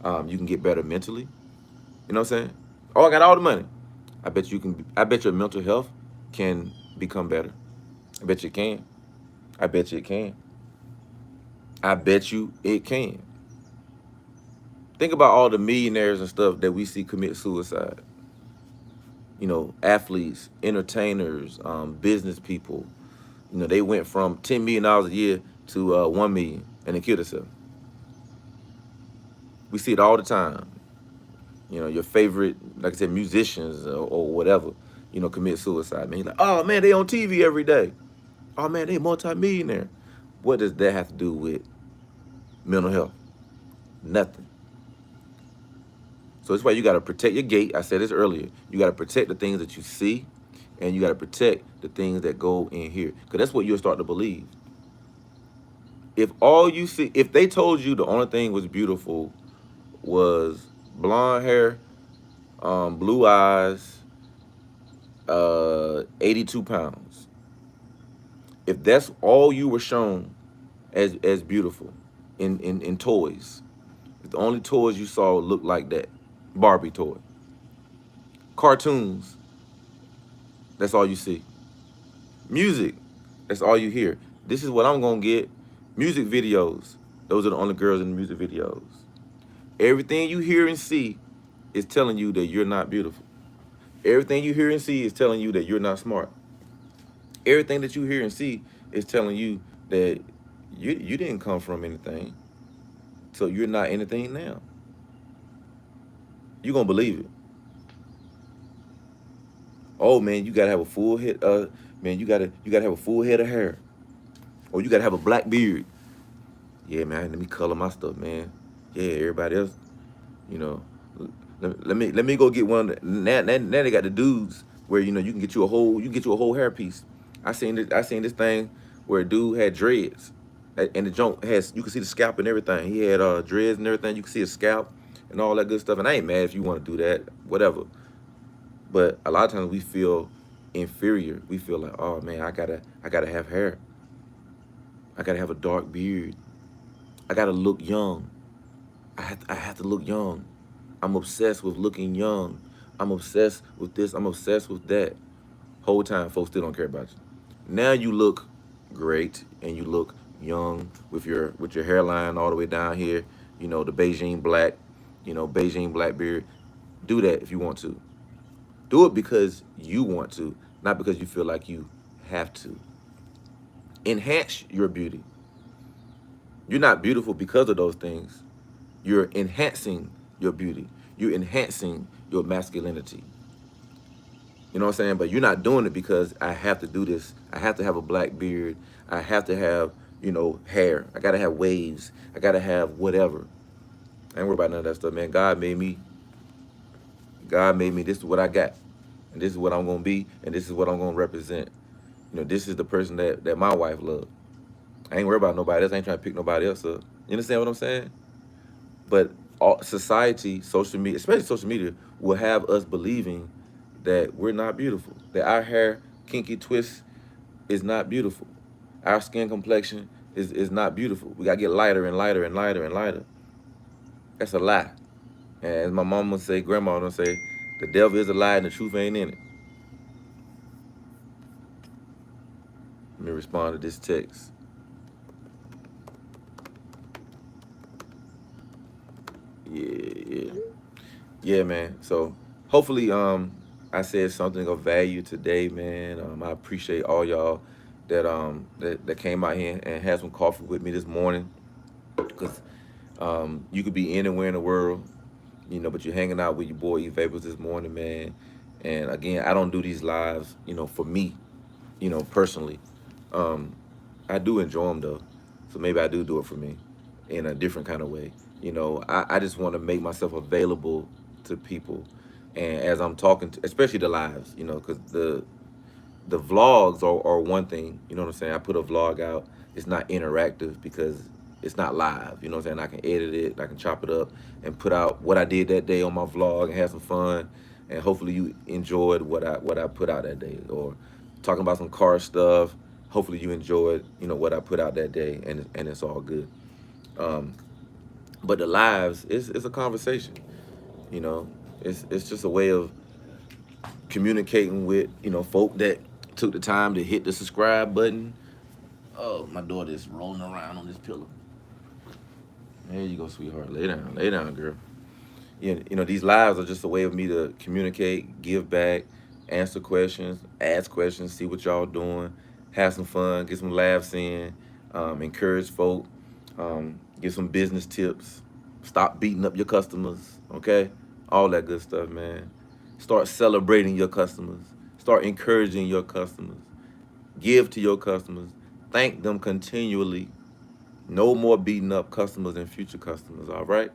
You can get better mentally. You know what I'm saying? Oh, I got all the money. I bet you can. I bet your mental health can become better. I bet you it can. I bet you it can. I bet you it can. Think about all the millionaires and stuff that we see commit suicide. Athletes, entertainers, business people, You know, they went from $10 million a year to 1 million, and they killed themselves. We see it all the time. You know, your favorite, like I said, musicians or whatever, you know, commit suicide. Man, you're like, oh man, they on TV every day. Oh man, they multi-millionaire. What does that have to do with mental health? Nothing. So that's why you got to protect your gate. I said this earlier. You got to protect the things that you see, and you got to protect the things that go in here, because that's what you'll start to believe. If all you see, if they told you the only thing was beautiful was blonde hair, blue eyes, 82 pounds. If that's all you were shown as beautiful in toys, if the only toys you saw looked like that, Barbie toy, cartoons, that's all you see. Music, that's all you hear. This is what I'm gonna get. Music videos, those are the only girls in the music videos. Everything you hear and see is telling you that you're not beautiful. Everything you hear and see is telling you that you're not smart. Everything that you hear and see is telling you that you didn't come from anything, so you're not anything now. You're gonna believe it. Oh man, you gotta have a full head. Man, you gotta have a full head of hair, or you gotta have a black beard. Yeah, man. Let me color my stuff, man. Yeah, everybody else, you know. Let me go get one. Now they got the dudes where you can get you a whole hairpiece. I seen this thing where a dude had dreads, and the joint has, you can see the scalp and everything. He had dreads and everything. You can see his scalp and all that good stuff. And I ain't mad if you want to do that, whatever. But a lot of times we feel inferior. We feel like, oh man, I gotta have hair. I gotta have a dark beard. I gotta look young. I have to look young. I'm obsessed with looking young. I'm obsessed with this. I'm obsessed with that. Whole time, folks still don't care about you. Now you look great and you look young with your hairline all the way down here. You know, the Beijing black. You know, Beijing black beard. Do that if you want to. Do it because you want to, not because you feel like you have to. Enhance your beauty. You're not beautiful because of those things. You're enhancing your beauty. You're enhancing your masculinity. You know what I'm saying? But you're not doing it because I have to do this. I have to have a black beard. I have to have, hair. I gotta have waves. I gotta have whatever. I ain't worried about none of that stuff, man. God made me. God made me. This is what I got. And this is what I'm gonna be. And this is what I'm gonna represent. This is the person that my wife loved. I ain't worried about nobody else. I ain't trying to pick nobody else up. You understand what I'm saying? But society, social media, especially social media, will have us believing that we're not beautiful, that our hair, kinky twist, is not beautiful. Our skin complexion is not beautiful. We got to get lighter and lighter and lighter and lighter. That's a lie. And as my mom would say, grandma would say, the devil is a lie and the truth ain't in it. Let me respond to this text. Yeah. Yeah, man. So hopefully, I said something of value today, man. I appreciate all y'all that came out here and had some coffee with me this morning. Cause you could be anywhere in the world, but you're hanging out with your boy EVapors this morning, man. And again, I don't do these lives, for me, personally. Um, I do enjoy them though, so maybe I do it for me in a different kind of way. I just want to make myself available to people, and as I'm talking to, especially the lives, because the vlogs are one thing. You know what I'm saying? I put a vlog out. It's not interactive because it's not live. You know what I'm saying? I can edit it, I can chop it up, and put out what I did that day on my vlog and have some fun. And hopefully you enjoyed what I put out that day. Or talking about some car stuff. Hopefully you enjoyed what I put out that day, and it's all good. Um, but the lives is a conversation. You know, it's just a way of communicating with folk that took the time to hit the subscribe button. Oh, my daughter is rolling around on this pillow. There you go, sweetheart. Lay down, girl. These lives are just a way of me to communicate, give back, answer questions, ask questions, see what y'all doing, have some fun, get some laughs in, encourage folk, get some business tips, stop beating up your customers, okay? All that good stuff, man. Start celebrating your customers, start encouraging your customers, give to your customers, thank them continually. No more beating up customers and future customers, all right?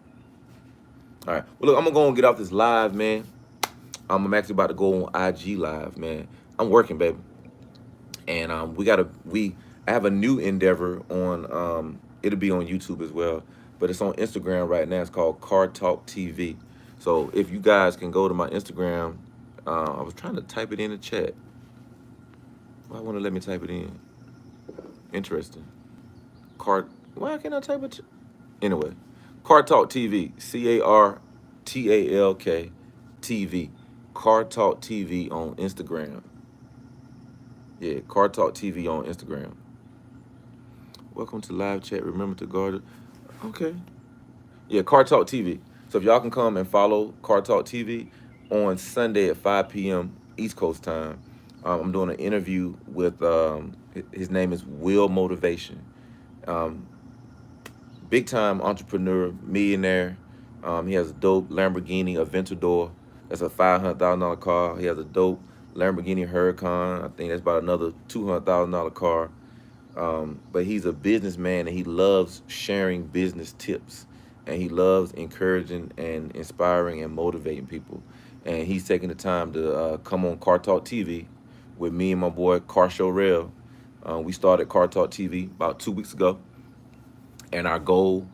All right. Well, look, I'm gonna go and get off this live, man. I'm actually about to go on IG live, man. I'm working, baby, and we I have a new endeavor on. It'll be on YouTube as well, but it's on Instagram right now. It's called Car Talk TV. So if you guys can go to my Instagram, I was trying to type it in the chat. Why won't it let me type it in? Interesting. Car. Why can't I type it? Anyway, Car Talk TV. CarTalk TV. Car Talk TV on Instagram. Yeah, Car Talk TV on Instagram. Welcome to live chat. Remember to guard it. Okay. Yeah, Car Talk TV. So if y'all can come and follow Car Talk TV on Sunday at 5 p.m. East Coast time, I'm doing an interview with, his name is Will Motivation. Um, Big time entrepreneur, millionaire. He has a dope Lamborghini Aventador. That's a $500,000 car. He has a dope Lamborghini Huracan. I think that's about another $200,000 car. But he's a businessman and he loves sharing business tips. And he loves encouraging and inspiring and motivating people. And he's taking the time to come on Car Talk TV with me and my boy Car Show Rail. We started Car Talk TV about 2 weeks ago. And our goal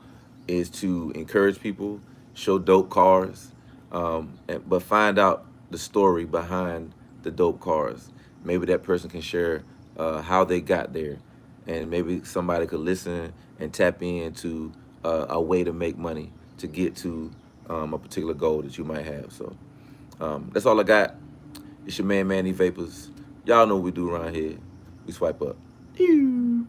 is to encourage people, show dope cars, but find out the story behind the dope cars. Maybe that person can share how they got there, and maybe somebody could listen and tap into a way to make money to get to a particular goal that you might have. So that's all I got. It's your man, EVapors. Y'all know what we do around here. We swipe up. Ew.